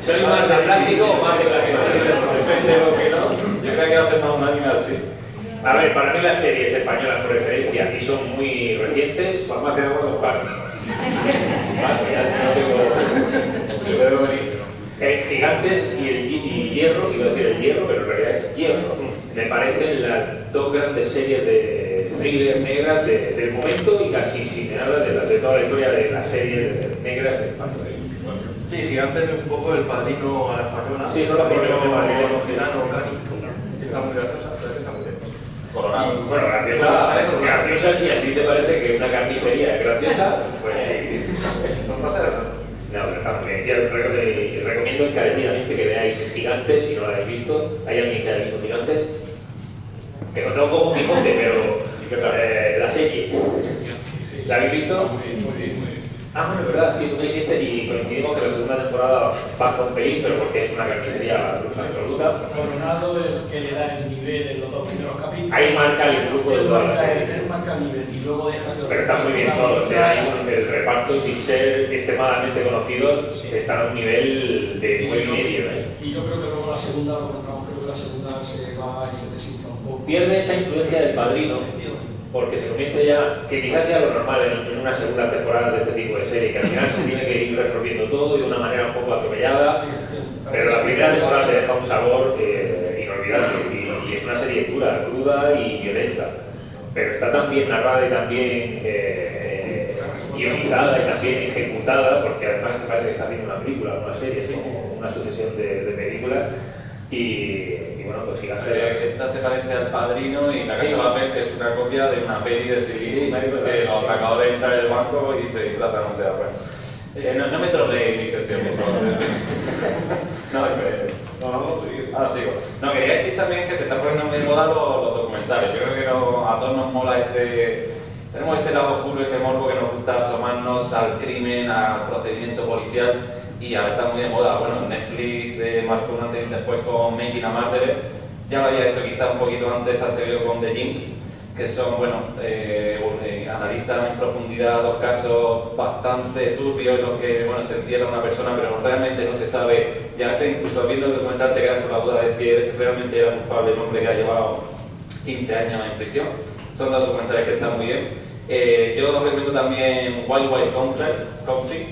¿Soy más de plástico o más de plástico? Depende de lo que no. Yo creo que va a ser más unánime así. A ver, para mí las series españolas por referencia y son muy recientes. Farmacia de acuerdo. Yo creo que Gigantes y Hierro, iba a decir el Hierro, pero en realidad es Hierro. Me parecen las dos grandes series de thriller negras del momento y casi sin nada de toda la historia de las series negras en España. Sí, Gigantes es un poco el Padrino a la española. Sí, no la conozco, Padrino Padrino. gitano, cani. Está muy graciosa, la verdad que está muy bien. Coronado. Y, bueno, graciosa, si a ti te parece que una carnicería es graciosa, pues No pasa de tanto. no, pero está muy bien. Yo recomiendo encarecidamente que veáis Gigantes si no la habéis visto. ¿Hay alguien que haya visto Gigantes? Que no como Quijote, pero la serie. ¿La habéis visto? Ah, bueno, es verdad, sí, tú me dijiste y coincidimos que la segunda temporada pasa un pelín, pero porque es una carnicería absoluta. Coronado el que le da el nivel en los dos primeros capítulos. Ahí marca el influjo de toda la serie. Él marca el nivel y luego deja que... Pero está muy bien todo, o sea, el reparto sin ser extremadamente conocido está a un nivel de 9,5, ¿eh? Y yo creo que luego la segunda, lo comentamos, creo que la segunda se va y se desinfla un poco. Pierde esa influencia del Padrino, porque se convierte ya, que quizás sea lo normal en una segunda temporada de este tipo de serie, que al final se tiene que ir resolviendo todo de una manera un poco atropellada, pero la primera temporada te deja un sabor inolvidable y es una serie dura, cruda y violenta, pero está tan bien narrada y tan bien guionizada y tan bien ejecutada, porque además me parece que está viendo una película, una serie, es como una sucesión de películas. Y bueno, pues Gigantes. Esta se parece al Padrino y La Casa de Papel, que es una copia de una peli de Sevilla, que los atracadores entran en el banco y se disfrazan, o sea, pues. No me troleéis mi sección, por favor. Ahora sigo. No, quería decir también que se están poniendo muy de moda los documentales. Yo creo que a todos nos mola tenemos ese lado oscuro, ese morbo que nos gusta asomarnos al crimen, al procedimiento policial. Y ahora está muy de moda. Bueno, Netflix marcó un antes y después con Making a Murderer. Ya lo había hecho quizá un poquito antes HBO con The Jinx, que son, bueno, analizan en profundidad dos casos bastante turbios en los que, bueno, se encierra una persona pero realmente no se sabe, y a veces incluso viendo el documental te quedas con la duda de si realmente era culpable el hombre que ha llevado 15 años en prisión. Son dos documentales que están muy bien. Yo os recomiendo también Wild Wild Country,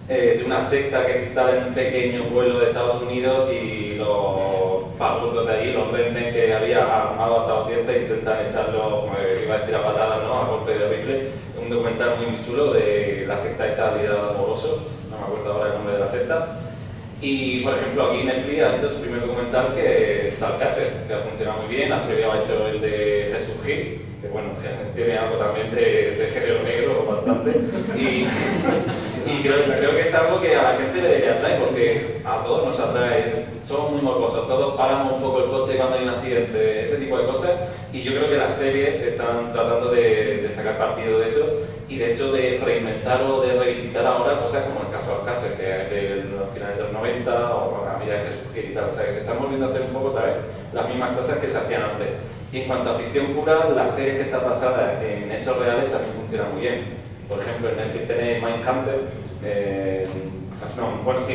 de una secta que se instala en un pequeño pueblo de Estados Unidos y los palurdos de allí, los rednecks que había armados hasta los dientes, intentan echarlo, iba a decir a patadas, ¿no?, a golpe de rifle. Es un documental muy chulo de la secta esta liderada por Oso, no me acuerdo ahora el nombre de la secta. Y por ejemplo aquí Netflix ha hecho su primer documental, que es Alcácer, que ha funcionado muy bien. HBO ha hecho el de Jesús Gil, que bueno, tiene algo también de género negro bastante, y creo que es algo que a la gente le atrae, porque a todos nos atrae, somos muy morbosos, todos paramos un poco el coche cuando hay un accidente, ese tipo de cosas, y yo creo que las series están tratando de sacar partido de eso, y de hecho de reinventar o de revisitar ahora cosas como el caso Alcácer, que es de los finales de los 90, o la vida de Jesús Gil y tal, o sea que se están volviendo a hacer un poco otra vez las mismas cosas que se hacían antes. Y en cuanto a ficción pura, las series que están basadas en hechos reales también funcionan muy bien. Por ejemplo, en Netflix tenéis Mindhunter,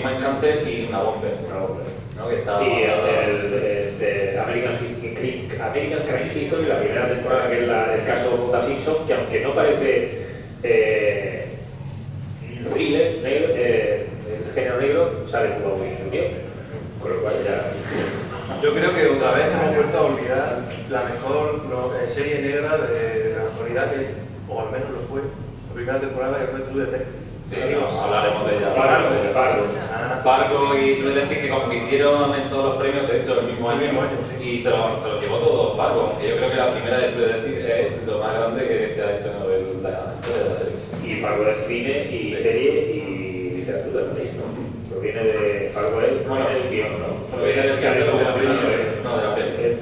Mindhunter y una Bomber, ¿no?, que está y basada... American Crime History, la primera temporada, que es el caso J. Simpson, que aunque no parece thriller negro, el género negro sale jugado muy bien, con lo cual ya... Yo creo que otra vez hemos vuelto a olvidar la mejor serie negra de la actualidad, que es o al menos lo fue, la primera temporada que fue True Detective. Sí, hablaremos de ella. Fargo. Y True Detective que compitieron en todos los premios, de hecho, el mismo año. Sí. Y se lo llevó todo Fargo, aunque yo creo que la primera de True Detective es lo más grande que se ha hecho en la historia de la televisión. Y Fargo es cine y serie y literatura también, ¿no? Proviene de Fargo es Bueno, el guión, ¿no? Proviene del guión de la peli, no, de la peli.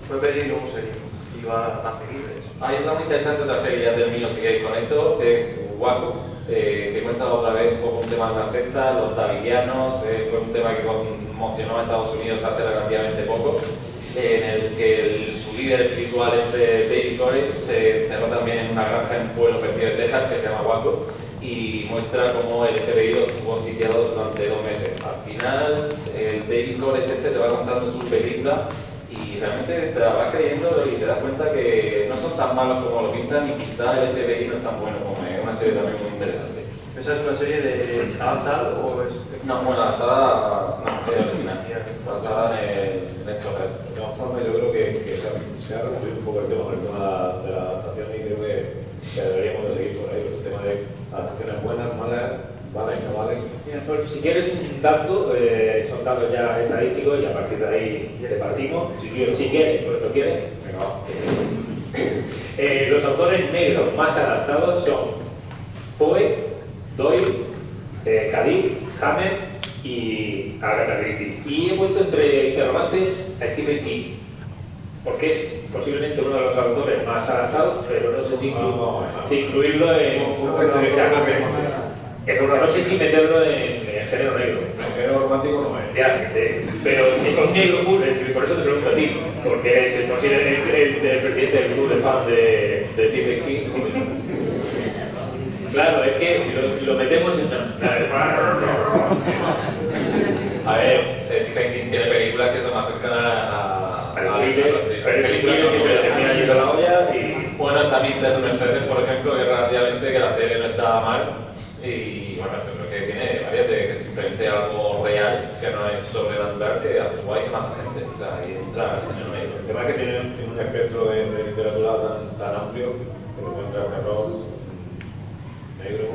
Fue peli y luego serie. Y va a seguir, de hecho. Hay otra muy interesante, otra serie, ya termino si queréis con esto, que es Waco, que cuenta otra vez un poco un tema de una secta, los davidianos, fue un tema que conmocionó a Estados Unidos hace relativamente poco, en el que su líder espiritual, David Koresh, se encerró también en una granja en un pueblo perdido de Texas que se llama Waco, y muestra cómo el FBI lo estuvo sitiado durante 2 meses. Al final, el David Koresh te va contando su película y realmente te la vas creyendo y te das cuenta que no son tan malos como lo pintan y quizá el FBI no es tan bueno como es. Una serie también muy interesante. ¿Esa es una serie de adaptada o es...? No, bueno, adaptada no, es original, basada en hechos reales. De todas formas, yo creo que se ha removido un poco el tema de la adaptación y creo que deberíamos de seguir por ahí. El tema de adaptaciones buenas, malas, valen, no valen. Si quieres un dato, son datos ya estadísticos y a partir de ahí le partimos. Si quieres, pues lo quieres. Venga, va. Los autores negros más adaptados son Poe, Doyle, Kadik, Hammer y Agatha Christie. Y he puesto entre interrogantes a Stephen King, porque es posiblemente uno de los autores más adaptados, pero no sé si incluirlo en... No sé si meterlo en género negro. El género romántico no es. Ya, pero es un negro puro, por eso te pregunto a ti, porque eres el presidente del club de fans de Stephen King. Claro, es que lo metemos en A ver, Stephen King tiene películas que son más cercanas a pero es increíble que se le termina yendo la olla y... Bueno, está Peter Mercedes, por ejemplo, que relativamente que la serie no está mal. Y bueno, yo creo que tiene varias de que simplemente algo real, que no es sobrenatural, que actúa y más gente. O sea, ahí entra el señor Mason. El tema es que tiene un espectro de literatura tan amplio que lo encuentra terror, negro.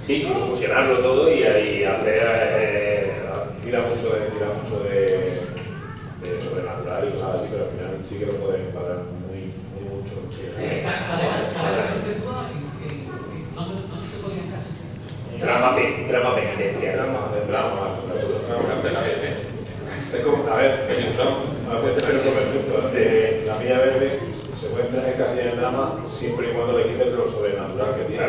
Sí, fusionarlo todo y hacer... Tira mucho de sobrenatural y cosas así, pero al final sí que lo pueden parar muy mucho. Drama penitencia. Es como, a ver, la Milla Verde se puede entrar casi en el drama siempre y cuando le quites lo sobrenatural que tiene.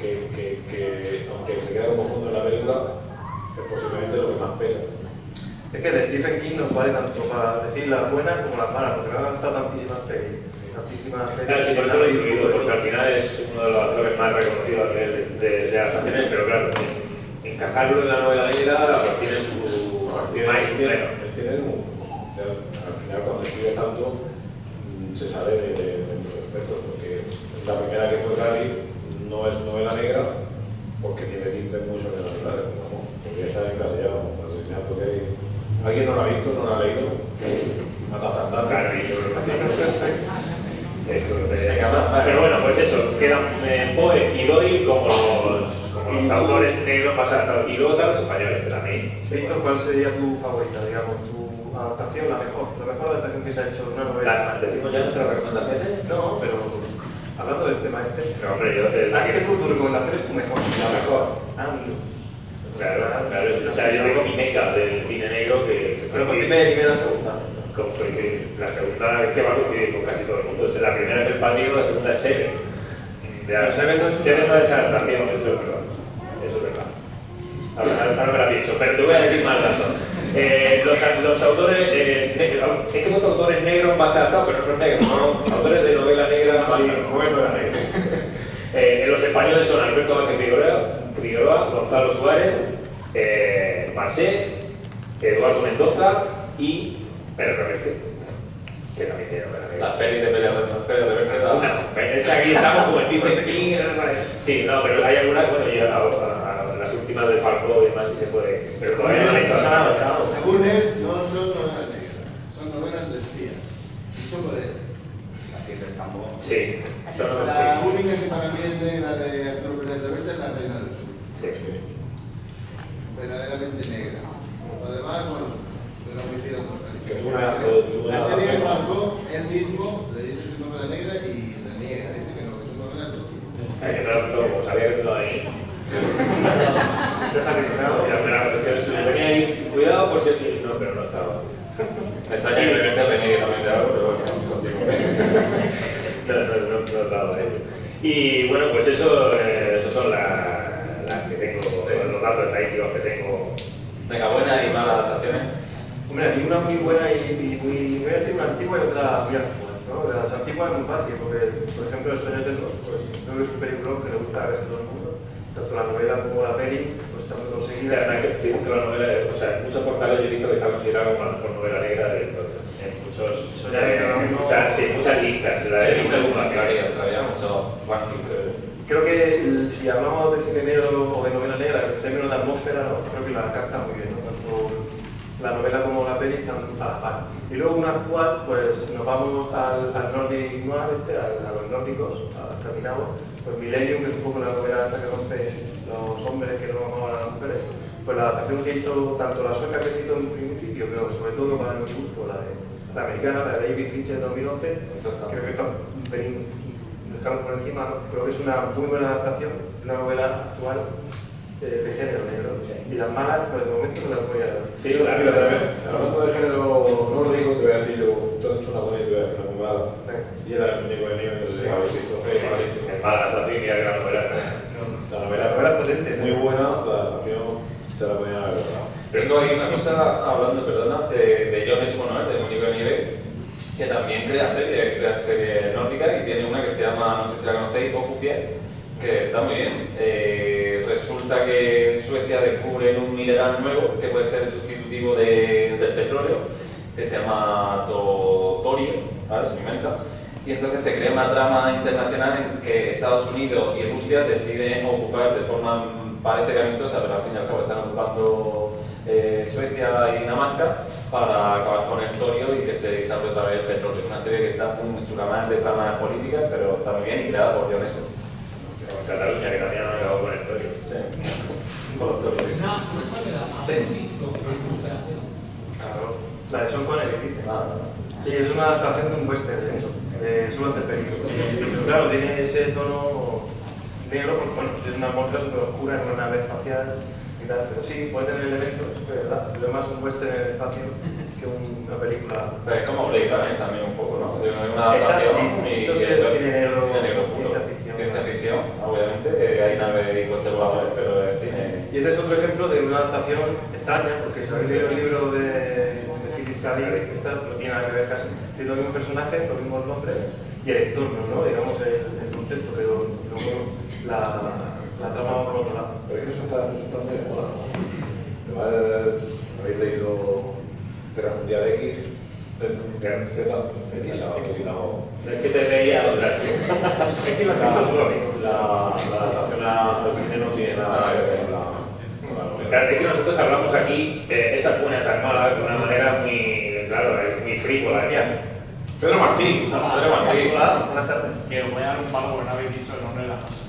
Que aunque se queda como fondo en la película, es posiblemente lo que más pesa. Es que de Stephen King nos vale tanto para decir las buenas como las malas, porque me han gustado tantísimas pelis, tantísimas series. Claro, sí, por eso lo he incluido, porque al final es uno de los actores más reconocidos a nivel de adaptaciones, pero claro, encajarlo en la novela negra pues tiene su... Al final cuando escribe tanto se sabe de muchos aspectos, porque la primera que fue Gary no es novela negra porque tiene tintes muy sobrenaturales, porque ya está encasillado, asesinato que alguien no lo ha visto, no lo ha leído, mata a Claro, pero bueno, pues eso, quedan Poe y Doyle como los autores negros más adaptados. Y luego están los españoles, que también. Víctor, ¿cuál sería tu favorita, digamos, tu adaptación, la mejor adaptación que se ha hecho de una novela? ¿Decimos ya nuestras recomendaciones? No, pero hablando del tema este. No, hombre, yo... Tu recomendación es tu mejor. La mejor. Amigo. Claro. O sea, yo tengo mi meca del cine negro que... Pero dime la segunda. La segunda es que va a coincidir con casi todo el mundo. O sea, la primera es El Padrino, la segunda es Seven. Pero Seven no es adaptación, eso es verdad. Eso es verdad. Ahora me la pienso, pero te voy a decir más datos. Los autores negros, es que son autores negros más adaptados, pero no son negros, son autores de novela negra más adaptados. Los españoles son Alberto Vázquez Figueroa, Gonzalo Suárez, Marcé, Eduardo Mendoza y Pérez Reverte, que también tiene novela negra. Las pelis de Aquí estamos como Stephen King. Sí, no, pero hay algunas, bueno, y a las últimas de Falcó y demás, si se puede. Pero todavía no se ha hecho nada. Según él, no son novelas negras, son novelas de espías. Eso puede. Aquí del campo. Sí, son los La única que para mí es negra de Arturo Pérez Reverte es la Reina del Sur. sí. Verdaderamente negra. Lo demás, bueno, me lo metieron por una la serie de Falcó, él mismo le dice su novela negra y la niega, dice que no, que su novela es Como sabía que no ahí. Te has arriesgado. Ya me la atención, venía ahí, cuidado por si aquí. No, pero no estaba. Me extraña que de repente reniegue también de algo, pero bueno, contigo. No estaba ahí. Y bueno, pues eso son las que tengo, los datos estadísticos que tengo. Venga, buenas y malas adaptaciones. Hombre, hay una muy buena y muy, voy a decir una antigua y otra muy actual, ¿no? De las antiguas es muy fácil, porque, por ejemplo, El sueño eterno, pues creo que es un película que le gusta a casi todo el mundo. Tanto la novela como la peli, pues está muy Y conseguida. además que dicen que la novela, o sea, en muchos portales yo he visto que está considerada como la mejor novela negra de historia. En muchos, Eso ya es cada uno- muchas listas. La Sí, de mucho muchas traía mucho ranking. Creo que si hablamos de cine negro o de novela negra, en términos de atmósfera, ¿no? Creo que la capta muy bien, ¿no? Tanto la novela como la peli están a la par. Y luego una actual, pues nos vamos al Nordic Noir, a los nórdicos, a Escandinavos. Pues Millennium, que es un poco la novela esta que rompe los hombres que no amaban a las mujeres. Pues la adaptación que hizo tanto la sueca que se hizo en principio, pero sobre todo para mi gusto, la americana, la de David Fincher de 2011, creo que está un pelín por encima, ¿no? Creo que es una muy buena adaptación de una novela actual de género negro. Y las malas, pues de momento no las voy a dar. Sí, claro. Mira, también, hablando de género nórdico, te voy a decir yo, tú has hecho una buena y te voy a decir una muy mala. Y era el muñeco de nieve, no sé si la habéis visto. Sí, malísimo. Mala adaptación y la novela. La novela es potente, muy buena, la adaptación se la podían haber dado. Tengo ahí una cosa, hablando, perdona, de Jon Esmonoel, de Muñeco de Nieve, que también crea series nórdicas y tiene una que se llama, no sé si la conocéis, Ocupier, que está muy bien. Resulta que Suecia descubre un mineral nuevo que puede ser el sustitutivo del petróleo, que se llama torio, ¿vale? Se inventa. Y entonces se crea una trama internacional en que Estados Unidos y Rusia deciden ocupar de forma, parece que amistosa, pero al fin y al cabo están ocupando Suecia y Dinamarca para acabar con el torio y que se instaure otra vez el petróleo. Es una serie que está muy chula, más de tramas políticas, pero está muy bien y creada por Jon Esmonoel. Como Cataluña, que también han acabado con el torio. Sí. Con los torios. Claro. La de Sean Connery, dice. Ah, Sí, es una adaptación de un western, eso, de Solo ante el peligro. Pero claro, tiene ese tono negro, porque bueno, tiene una atmósfera súper oscura en una nave espacial y tal, pero sí, puede tener elementos, es verdad, pero es más un western en el espacio que una película. pero es como Blade Runner también un poco, ¿no? De una Esa sí, adaptación y eso sí que es cine negro, puro. ciencia ficción. Ciencia ficción, obviamente, que hay naves y coches voladores, pero es cine. Y ese es otro ejemplo de una adaptación extraña, porque si habéis leído el libro de Philip K. Dick, no tiene nada que ver casi. Tiene los mismos personajes, los mismos nombres y el entorno, ¿no? Digamos el contexto, pero luego la trama va por otro lado. Pero es que eso está muy de moda, ¿no? Además, habéis leído Guerra Mundial X, Z, no. Es que te veía otra. Es que la visto todo, amigo. La adaptación al cine no tiene nada que ver con la novela. Claro, es que nosotros hablamos aquí, estas buenas, estas malas, de una manera muy, claro, muy frívola. Pedro Martín. Pedro Martín. Hola, buenas tardes. Que os voy a dar un palo porque no habéis dicho el nombre de la cosa.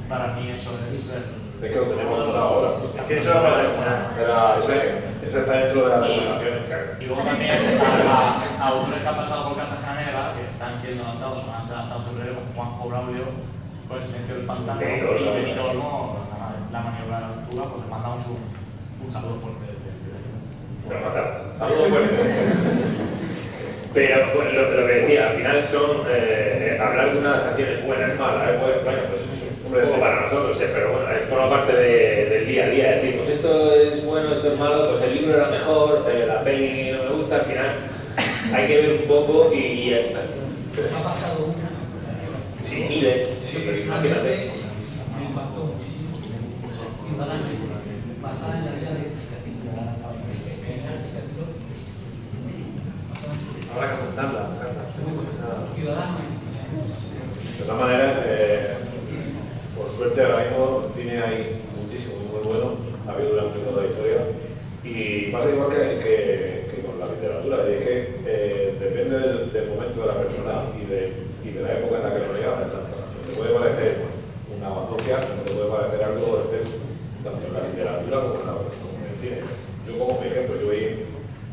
Para mí eso es... Es que lo tenemos montado ahora. Es que eso era para Ese está dentro de las conversaciones. Y luego también a autores que han pasado por Cartagena Negra, que están siendo adaptados o van a ser adaptados en breve, como Juanjo Braulio, pues Silencio del Pantano y Benito Olmo, la maniobra de la altura, pues les mandamos un saludo fuerte desde aquí. Saludos fuertes. Pero bueno, lo que decía, al final son hablar de una adaptación es buena, es mala, pues, bueno, pues un poco para nosotros, pero bueno, forma parte del día a día, decir, pues esto es bueno, esto es malo, pues el libro era mejor, la peli no me gusta, al final hay que ver un poco y Nos ha pasado una. sí, miles, Sí, pues, personalmente imagínate. me impactó muchísimo. Ciudadano, basada en la vida de Chikatilo. Chikatilo. Habrá que apuntarla, Ciudadano. De todas maneras, por suerte ahora mismo en cine hay muchísimo, muy bueno, ha habido durante toda la historia. Y pasa igual que con la literatura, y es que depende del momento de la persona y del y de la época en la que lo leían. Te puede parecer una bazofia, como te puede parecer algo exceso, tanto en la literatura como en el cine. Yo pongo mi ejemplo, yo vi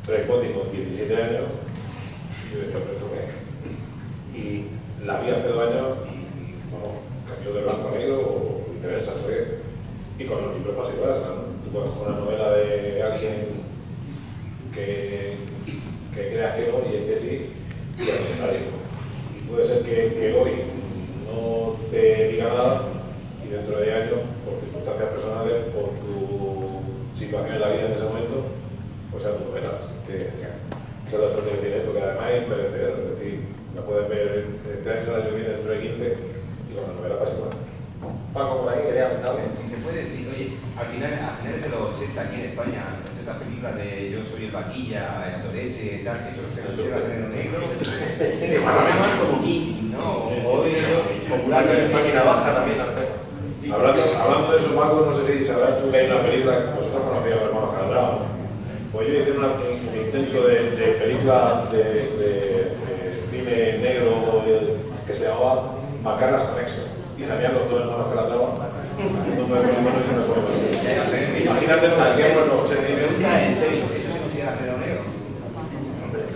Trainspotting con 17 años y yo decía, ¿pero esto qué es? Y la vi hace 2 años y bueno, cambió de blanco a negro o viceversa, fue. Y con los libros pasa igual, ¿no? Tú puedes coger una novela de alguien que creas que no y es que sí, y al contrario. Y puede ser que hoy no te diga nada y dentro de años, por circunstancias personales, por tu situación en la vida en ese momento, pues sea tu novela. Que se la suerte que tiene esto, que además es imperecedero, es decir, la puedes ver este año, el año que viene, dentro de 15, y con la novela pasa igual. Paco, por ahí quería contar. Si se puede decir, oye, a finales de los 80 aquí en España, estas películas de Yo soy el vaquilla, el torete, tal, eso se considera género negro, se llaman como King, ¿no? Hoy popular en Máquina baja también. Hablando de eso, Paco, no sé si sabrás tú que hay una película que vosotros conocíais a los hermanos Calatrava. Pues yo hice un intento de película de cine negro que se llamaba Macarlas Connection. Y salían los 2 hermanos Calatrava haciendo un hermano y un hermano. Imagínate lo que hacíamos en los 80. Me pregunta en serio, ¿eso se considera género negro?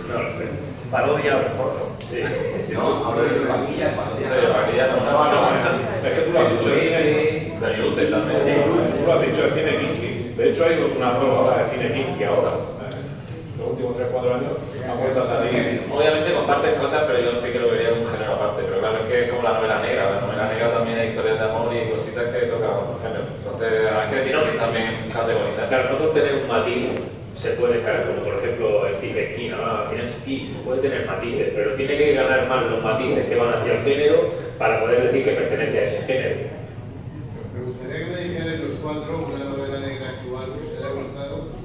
No lo sé. Parodia, a lo mejor, ¿no? Sí. No, hablo de vaquilla, parodia. Es que tú lo has dicho de cine. también. Sí, tú lo has dicho de cine kinky. De hecho, hay una prueba de cine kinky ahora. Los últimos 3-4 años ha vuelto a salir. Obviamente comparten cosas, pero yo sí que lo vería como un género aparte. Pero claro, es que es como la novela negra. La novela negra también hay historias de amor y cositas que tocan otros géneros. Entonces, es que tiene también categorizar. Claro, no por tener un matiz se puede caer, como por ejemplo el Stephen King, ¿no? Al final sí puede tener matices, pero tiene que ganar más los matices que van hacia el género para poder decir que pertenece a ese género. Me gustaría que me dijeran los 4 una novela negra actual que os haya gustado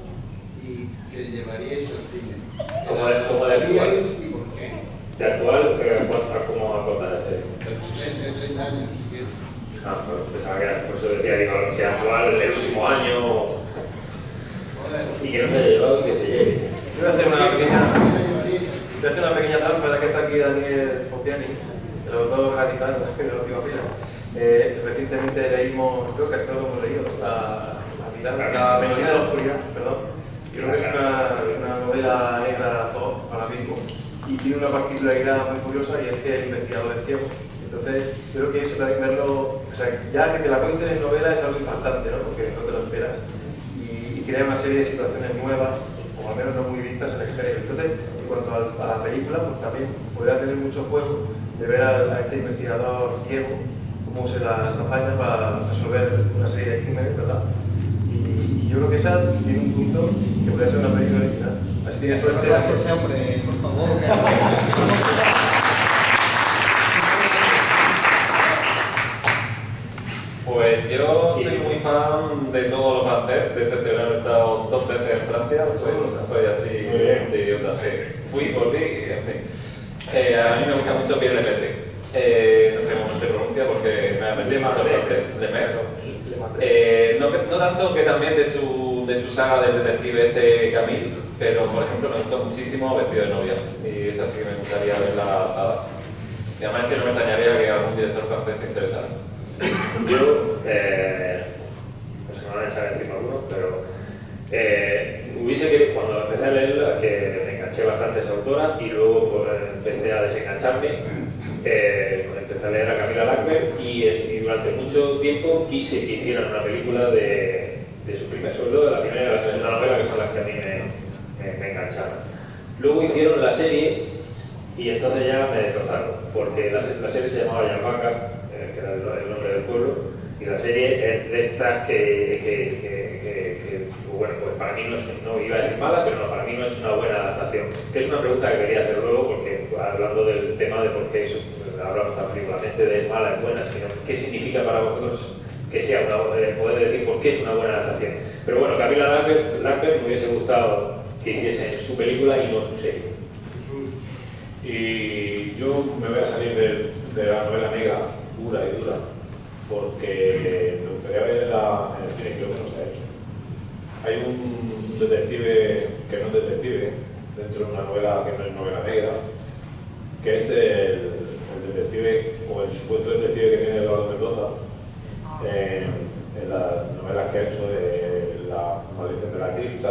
y que llevaríais al cine. Como de actual. ¿Y por qué? De actual, ¿cómo acordar? De 30 años, si quieres. Ah, pues pensaba que era, por eso decía, digo, que sea actual, el último año, y que no se haya llevado y que se lleve. Yo voy a hacer una pequeña trampa, ya que está aquí Daniel Fopiani, el autor radical de la última fila. Recientemente leímos, creo que todos lo hemos leído, la Melodía de la Oscuridad, perdón. Creo que es una novela negra ahora mismo y tiene una particularidad muy curiosa y es que el investigador es ciego. Entonces, creo que eso también verlo, o sea, ya que te la cuenten en novela es algo impactante, ¿no? Porque no te lo esperas. Y crea una serie de situaciones nuevas, o al menos no muy vistas en el género. Entonces, en cuanto a la película, pues también podrá tener mucho juego de ver a este investigador ciego cómo se las apaña para resolver una serie de crímenes, ¿verdad? Y yo creo que esa tiene un punto que podría ser una película original. Así tiene suerte. Hombre, por favor, Pues yo soy muy fan de todo lo francés. De hecho, he estado 2 veces en Francia. Soy así de idiota. Fui, volví, en fin. A mí me gusta mucho Pierre Lemaitre. No sé cómo se pronuncia porque me aprendí mucho francés. Lemaitre. No tanto que también de su saga del detective Camille, pero por ejemplo me gustó muchísimo Vestido de novia. Y esa sí que me gustaría verla adaptada. Y además que no me extrañaría que algún director francés se interesara. Yo, no sé, me van a echar encima algunos, pero hubiese que cuando empecé a leerla, que me enganché bastante a esa autora y luego pues, empecé a desengancharme, empecé a leer a Camila Lackberg y durante mucho tiempo quise que hicieran una película de su primer, sobre todo de la primera y la segunda novela, que son las que a mí me engancharon. Luego hicieron la serie y entonces ya me destrozaron, porque la serie se llamaba Yamaka, que era el nombre del pueblo, y la serie es de estas que bueno, pues para mí no iba a decir mala, pero no, para mí no es una buena adaptación. Que es una pregunta que quería hacer luego, porque hablando del tema de por qué eso, hablamos tan frívolamente de mala, es buena, sino qué significa para vosotros que sea poder decir por qué es una buena adaptación. Pero bueno, Camila Lackberg me hubiese gustado que hiciesen su película y no su serie. Y yo me voy a salir de la novela negra pura y dura, porque me gustaría ver en el cine, creo que no se ha hecho. Hay un detective que no es detective, dentro de una novela que no es novela negra, que es el supuesto detective que tiene Eduardo Mendoza, en las novelas que ha hecho de La maldición de la cripta,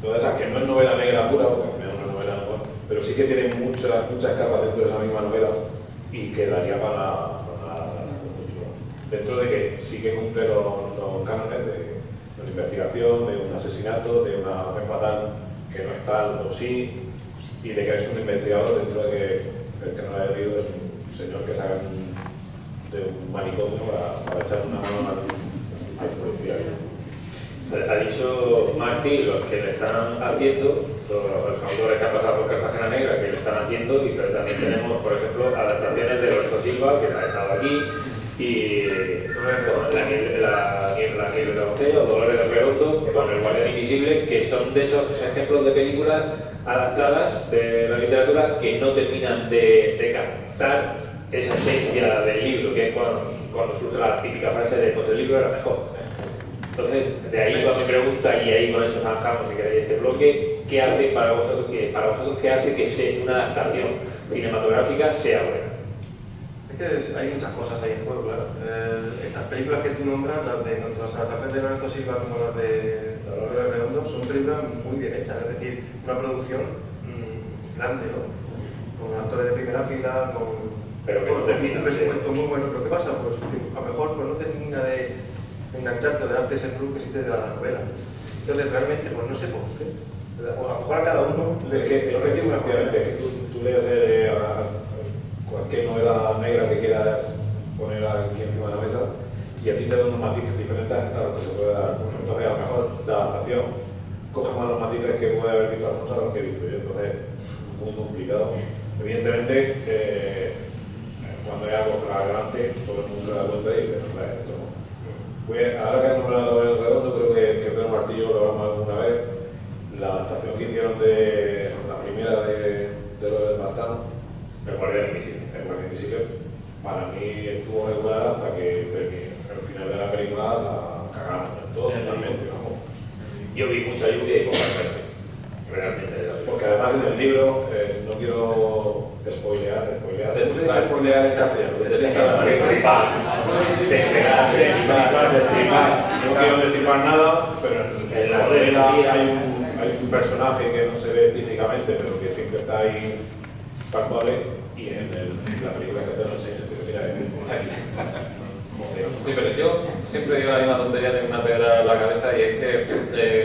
todas esas, que no es novela negra pura, porque al final no es novela negra, pero sí que tiene muchas capas dentro de esa misma novela y que daría para la dentro de que sí que cumple los cánones de una investigación, de un asesinato, de una fe fatal que no es tal o sí, y de que es un investigador dentro de que el que no lo haya leído es un señor que sale de un manicomio para echar una mano al policía. Ha dicho Martí los que le están haciendo, los autores que han pasado por Cartagena Negra, que le están haciendo, y pero también tenemos, por ejemplo, adaptaciones de Lorenzo Silva, que ha estado aquí, y la Niebla de Botella o Dolores del Redondo, con El Guardián Invisible, que son de esos ejemplos de películas adaptadas de la literatura que no terminan de captar esa esencia del libro, que es cuando surge la típica frase de pues el libro era mejor. Entonces, de ahí va mi pregunta y ahí con eso zanjamos, si queréis, este bloque. ¿Qué hace para vosotros qué hace que una adaptación cinematográfica sea buena? Es que hay muchas cosas ahí en juego, claro. Estas películas que tú nombras, tanto las adaptaciones de Lorenzo Silva como las de Dolores Redondo, son películas muy bien hechas, es decir, una producción grande, ¿no? Con actores de primera fila, pero que no termina un presupuesto muy bueno. Pero ¿qué pasa? Pues a lo mejor pues, no termina de engancharte o de darte ese plus que sí te da la novela. Entonces realmente pues no sé por qué. A lo mejor a cada uno le recibe una que tú lees cualquier novela negra que quieras poner aquí encima de la mesa y a ti te dan unos matices diferentes, claro, que se puede dar. Entonces a lo mejor la adaptación coge más los matices que puede haber visto Alfonso a los que he visto yo, entonces es muy complicado. Evidentemente cuando hay algo flagrante todo el mundo se da cuenta y dice, no esto no. Ahora que han nombrado el Redondo, creo que Pedro Martillo lo hablamos alguna vez, la adaptación que hicieron de la primera de lo del Bastano, El Guardián Invisible. El Guardián Invisible, para mí estuvo regular hasta que al final de la película la cagaron todo totalmente, vamos. Yo vi mucha lluvia y poca suerte, realmente. Porque además en el libro, no quiero spoilear en castellano. Destripar. No quiero destripar nada, pero en la novela hay un personaje que no se ve físicamente, pero que siempre está ahí palpable, y en la película que te lo enseño, mira, está aquí. Sí, pero yo siempre digo la misma tontería, tengo una piedra en la cabeza, y es que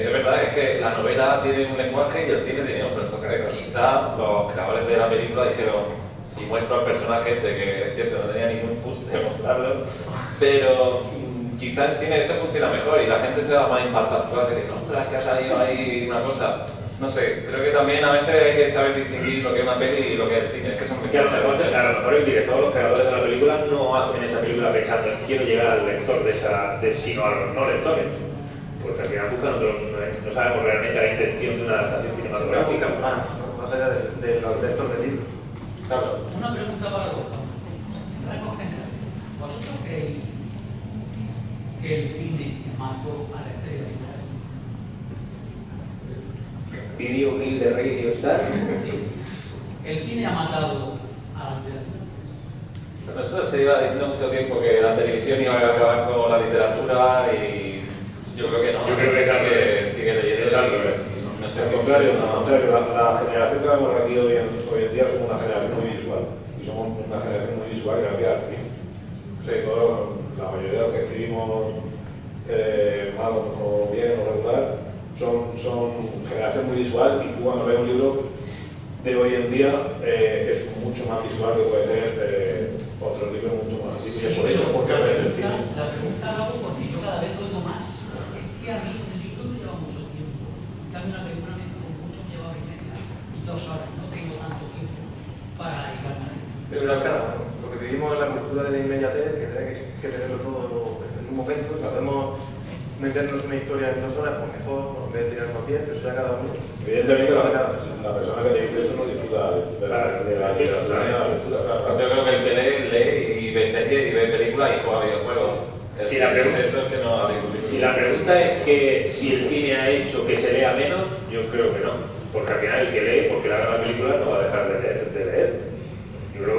es verdad, es que la novela tiene un lenguaje y el cine tiene otro. Entonces quizás los creadores de la película dijeron, si muestro al personaje, de que es cierto, no tenía ningún fuste de mostrarlo, pero quizás el cine eso funciona mejor y la gente se va más impactada y dice, ostras, que ha salido ahí una cosa. No sé, creo que también a veces hay que saber distinguir lo que es una peli y lo que es el cine, es que son muy a lo mejor el director, los creadores de la película no hacen esa película pensando quiero llegar al lector sino a los no lectores, porque al final buscan no sabemos realmente la intención de una adaptación cinematográfica. Más allá del lector del libro. Claro. Una pregunta para los dos. En rasgos generales, ¿vosotros creéis que el cine mató a la estrella vital? Video Kill de Radio Star. Sí. El cine ha matado a la literatura. Pero eso se iba diciendo mucho tiempo que la televisión iba a acabar con la literatura y yo creo que no. Yo creo que sigue leyendo. Es algo, No sé Al si contrario, la generación que vemos aquí hoy en día somos una generación muy visual, y somos una generación muy visual gracias al cine. Sí, la mayoría de los que escribimos mal o bien o regular son generación muy visual, y tú cuando lees un libro de hoy en día es mucho más visual que puede ser otro libro mucho más antiguo. Sí, y por eso, porque el cine. La pregunta la hago porque yo cada vez oigo más. Es que a mí un libro me lleva mucho tiempo. En cambio una película con mucho me lleva 2 horas. No tengo tanto tiempo para dedicarme a ello. Es una cara, ¿no? Porque vivimos en la cultura de la inmediatez, que tenemos que tenerlo todo en un momento. Si podemos meternos una historia en 2 horas, pues mejor, en vez de tirarnos 10, pero eso ya cada uno. Evidentemente la persona que te dice eso no disfruta de la lectura. Yo creo que el que lee y ve series y ve películas y juega videojuegos. Si la pregunta es que si el cine ha hecho que se lea menos, yo creo que no. Porque al final el que lee, porque le haga la película, no va a dejar de leer. Yo creo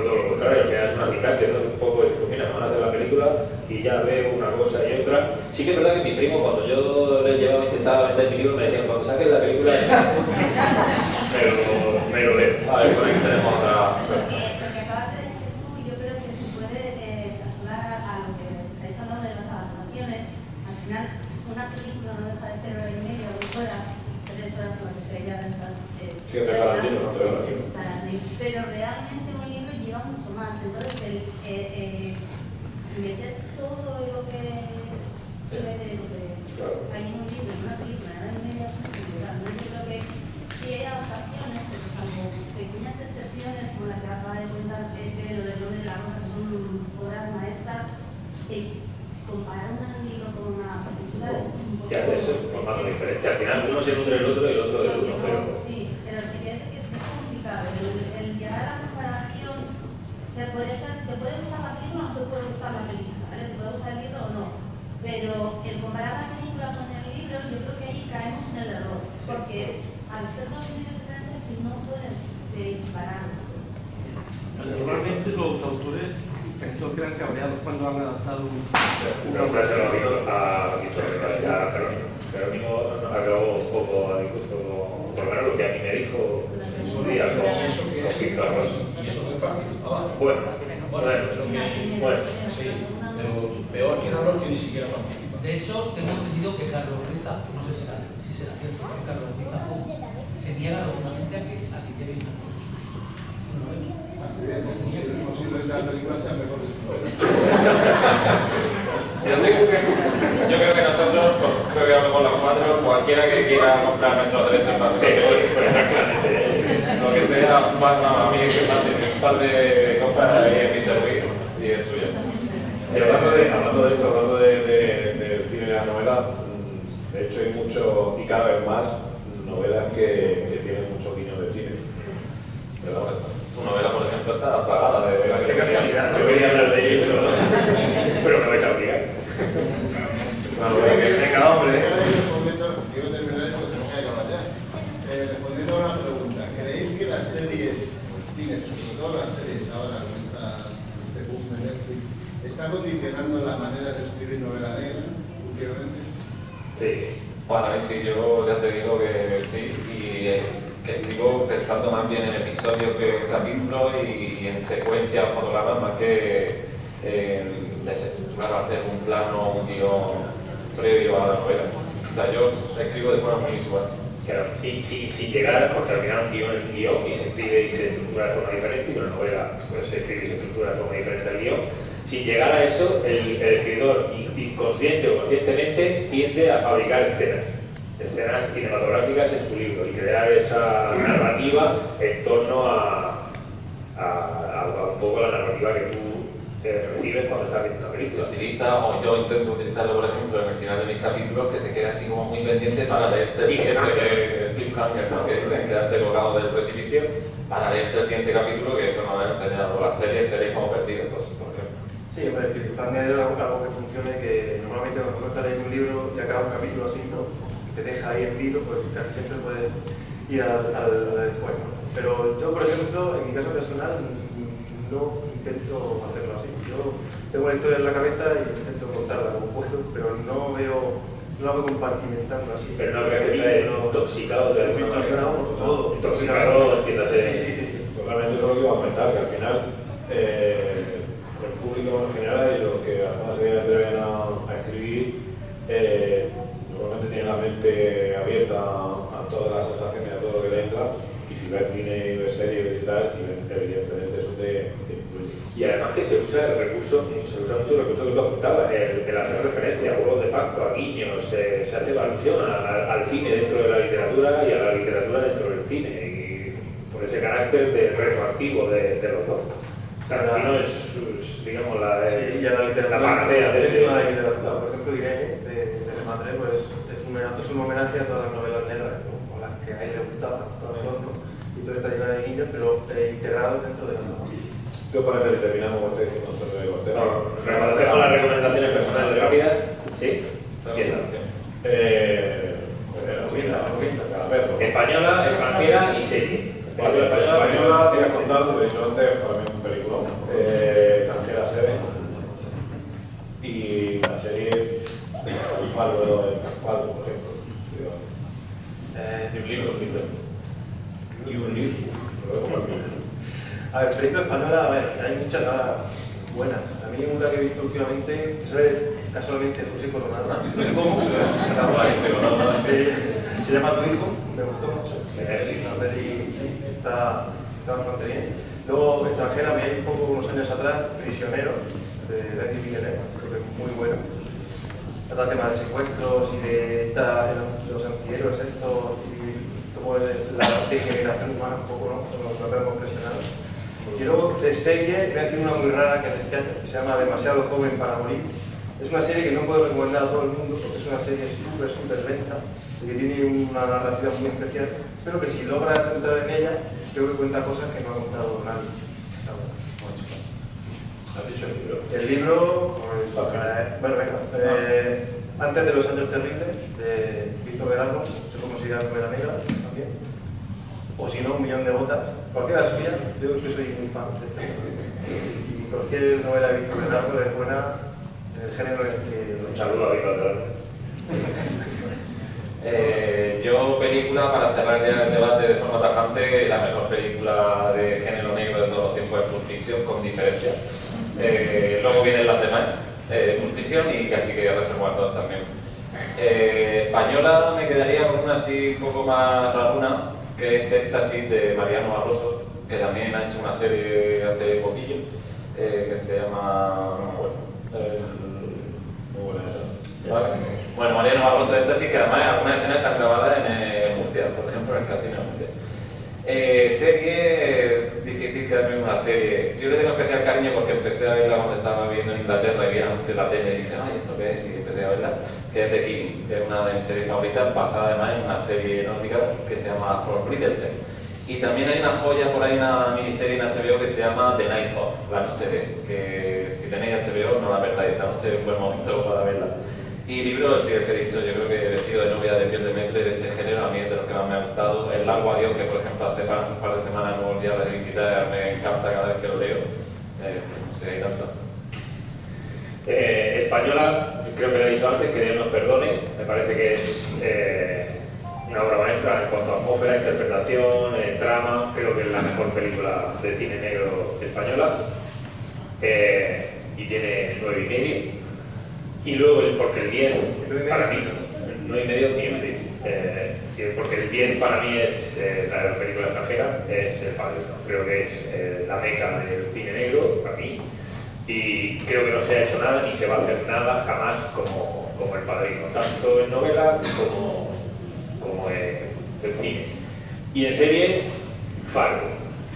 pero realmente un libro lleva mucho más. Entonces, meter todo lo que hay en un libro, en una película, en una media es muy complicado. Yo creo que si hay adaptaciones, pero salvo pequeñas excepciones como la que acaba de contar Pedro del Nombre de la Rosa, que son obras maestras, comparar un libro con una película es un poco... Ya, eso es un formato diferente. Al final uno se nutre del otro y el otro del uno, pero... Sí, pero es que es complicado. El llegar a la comparación, o sea, te puede gustar la película o no te puede gustar la película, ¿vale? Te puede gustar el libro o no. Pero el comparar la película con el libro, yo creo que ahí caemos en el error. Porque al ser dos medios diferentes, no puedes equipararlos. Normalmente los autores quedan cabreados cuando han adaptado una frase lo digo a Jerónimo acabó un poco a disgusto, por lo menos lo que a mí me dijo en su día con Víctor Ross. Y eso que participaba. Bueno. Sí, pero peor que Carlos que ni siquiera participa. De hecho, tengo entendido que Carlos Ruiz Zafón, no sé si será cierto, que Carlos Ruiz Zafón se niega rotundamente a que así que venga. Es posible que la película sea mejor que su novela. Yo creo que nosotros, creo que hablamos los cuatro, cualquiera que quiera comprar nuestros derechos para lo que sea, a mí es que un par de cosas ahí en Mr. Wick y es suyo. Y hablando de esto, hablando del cine y la novela, de hecho hay mucho, y cada vez más, novelas que tienen mucho guiño de cine. ¿Verdad? Tu novela, por ejemplo, está apagada de qué casualidad. Yo quería hablar de ello, pero me vais a obligar. Venga, hombre. Quiero terminar esto, se me cae la batalla. Respondiendo a una pregunta, ¿creéis que las series, cines, sobre todo las series ahora, con este boom de Netflix, está condicionando la manera de escribir novela negra últimamente? Sí. Para mí sí, yo ya te digo que sí, y que escribo pensando más bien en episodios que en capítulos y en secuencias fotogramas más que desestructurar, hacer un plano, un guión previo a la novela. O sea, yo escribo de forma muy visual. Claro, sin llegar, porque al final un guión es un guión y se escribe y se estructura de forma diferente, y una novela pues, se escribe y se estructura de forma diferente al guión. Sin llegar a eso, el escritor, inconsciente o conscientemente, tiende a fabricar escenas cinematográficas en su libro y crear esa narrativa en torno a un poco la narrativa que tú recibes cuando estás viendo una Se película. utiliza, o yo intento utilizarlo, por ejemplo, en el final de mis capítulos, que se queda así como muy pendiente para leerte el siguiente cliffhanger, ¿no? Que dicen quedarte colgado del precipicio para leerte el siguiente capítulo, que eso no me han enseñado las series como perdidas, pues, por ejemplo. Sí, hombre, el cliffhanger es algo que funcione, que normalmente cuando tú estás leyendo un libro y acaba un capítulo así, ¿no? Te deja ahí el filo, pues casi siempre puedes ir al después, ¿no? Pero yo, por ejemplo, en mi caso personal, no intento hacerlo así. Yo tengo una historia en la cabeza y intento contarla como puedo, pero no la veo compartimentando así. Pero no creo que esté intoxicado de alguna manera. Todo. Intoxicado, entiéndase. Sí. Totalmente, eso es lo que iba a comentar, que al final el público en general y los que algunas se atreven a escribir normalmente tienen la mente abierta a todas las sensaciones, a todo lo que le entra, y si ves cine y ves series y tal, evidentemente eso te influye. Y además que se usa mucho el recurso que tú apuntabas, el hacer referencia a juegos de facto, a guiños, se hace alusión al cine dentro de la literatura y a la literatura dentro del cine, y por ese carácter de retroactivo de los dos. Tarantino es, digamos, y a la literatura, panacea de ese. La literatura, por ejemplo, Irene, de Madre, pues es un homenaje a todas las novelas negras, ¿no? Con las que a él le gustaban, y todo está lleno de guiños, pero integrados dentro de la novela. ¿Qué os parece si terminamos con este concepto de corte? Reconocemos las recomendaciones personales rápidas. ¿Sí? Empieza. Española, extranjera y serie. Española, te voy a contar, lo he dicho antes, para mí es un película. Extranjera, serie. Y la serie, el Faldo, por ejemplo. Y un libro. Y un libro. A ver, película española, a ver, hay muchas buenas. A mí una que he visto últimamente, que sale casualmente José Coronado. No sé cómo, pero se llama Tu Hijo, me gustó mucho. Una peli está está bastante bien. Luego, extranjera, me un poco unos años atrás, Prisionero, de Denis Villeneuve, creo que es muy bueno. Trata temas de secuestros y de los antihéroes estos y como la degeneración humana un poco, ¿no? Nos vemos presionados. Y luego, de serie, voy a decir una muy rara que se llama Demasiado joven para morir. Es una serie que no puedo recomendar a todo el mundo porque es una serie súper lenta y que tiene una narrativa muy especial, pero que si logras entrar en ella, creo que cuenta cosas que no ha contado nadie. ¿Has dicho el libro? El libro, pues, bueno, venga, Antes de los años terribles, de Víctor Velasco, no sé cómo se llama Novela Negra también, o si no, Un millón de botas, cualquiera suya, yo que soy muy fan de este libro. Y cualquier novela de Víctor Velasco es buena en el género en el que... Un saludo a Víctor Velasco. Yo, película, para cerrar ya el debate de forma tajante, la mejor película de género negro de todos los tiempos es Pulp Fiction, con diferencia. Luego vienen las demás, Pulp Fiction y casi que Reservoir Dogs también. Española me quedaría con una así un poco más raruna, que es Éxtasis de Mariano Barroso, que también ha hecho una serie hace poquillo, que se llama... ¿Vale? Bueno, Mariano Barroso de Éxtasis, que además algunas escenas están grabadas en Murcia, por ejemplo, en el casino de Murcia. Serie, difícil quedarme en una serie. Yo le tengo especial cariño porque empecé a verla cuando estaba viviendo en Inglaterra y vi anuncios en la tele y dije, ay, ¿esto qué es? Y empecé a verla, que es The Killing, que es una de mis series favoritas, basada además en una serie nórdica que se llama From Bridlesden. Y también hay una joya por ahí, una miniserie en HBO que se llama The Night Of, La Noche de, que si tenéis HBO no la perdáis, esta noche es un buen momento para verla. Y libro, sí, el que he dicho, yo creo que Vestido de novia de piel de metre de este género, a mí es de los que más me ha gustado. El largo adiós, que por ejemplo hace un par de semanas no volví a revisitar, me encanta cada vez que lo leo. No sé, hay tanto. Española, creo que lo he dicho antes, que Dios nos perdone, me parece que es una obra maestra en cuanto a atmósfera, interpretación, trama, creo que es la mejor película de cine negro española. Y tiene 9,5. Y luego, porque el 10, para mí, 9,5 y medio. Porque el 10 para mí es la película extranjera, es El Padrino. Creo que es la meca del cine negro, para mí. Y creo que no se ha hecho nada ni se va a hacer nada jamás como El Padrino, tanto en novela como en cine. Y en serie, Fargo.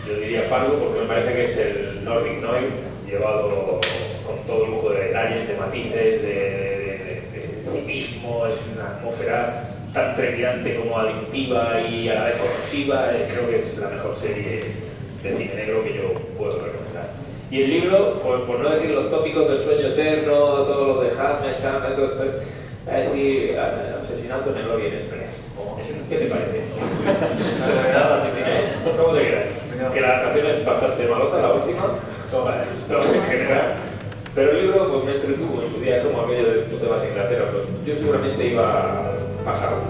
Yo diría Fargo porque me parece que es el Nordic Noir llevado con todo lujo de detalles, de matices, de cinismo. Es una atmósfera tan trepidante como adictiva y a la vez corrosiva. Creo que es la mejor serie de cine negro que yo puedo recomendar. Y el libro, por no decir los tópicos del sueño eterno, todos los de Hamlet, todo esto, es decir, Asesinato en el Orient Express. ¿Qué te parece? ¿Cómo te quedas? Que la adaptación es bastante malota, la última, en general. Pero el libro pues, me entretuvo en su día, como aquello de tú te vas a Inglaterra, pues yo seguramente iba pasado.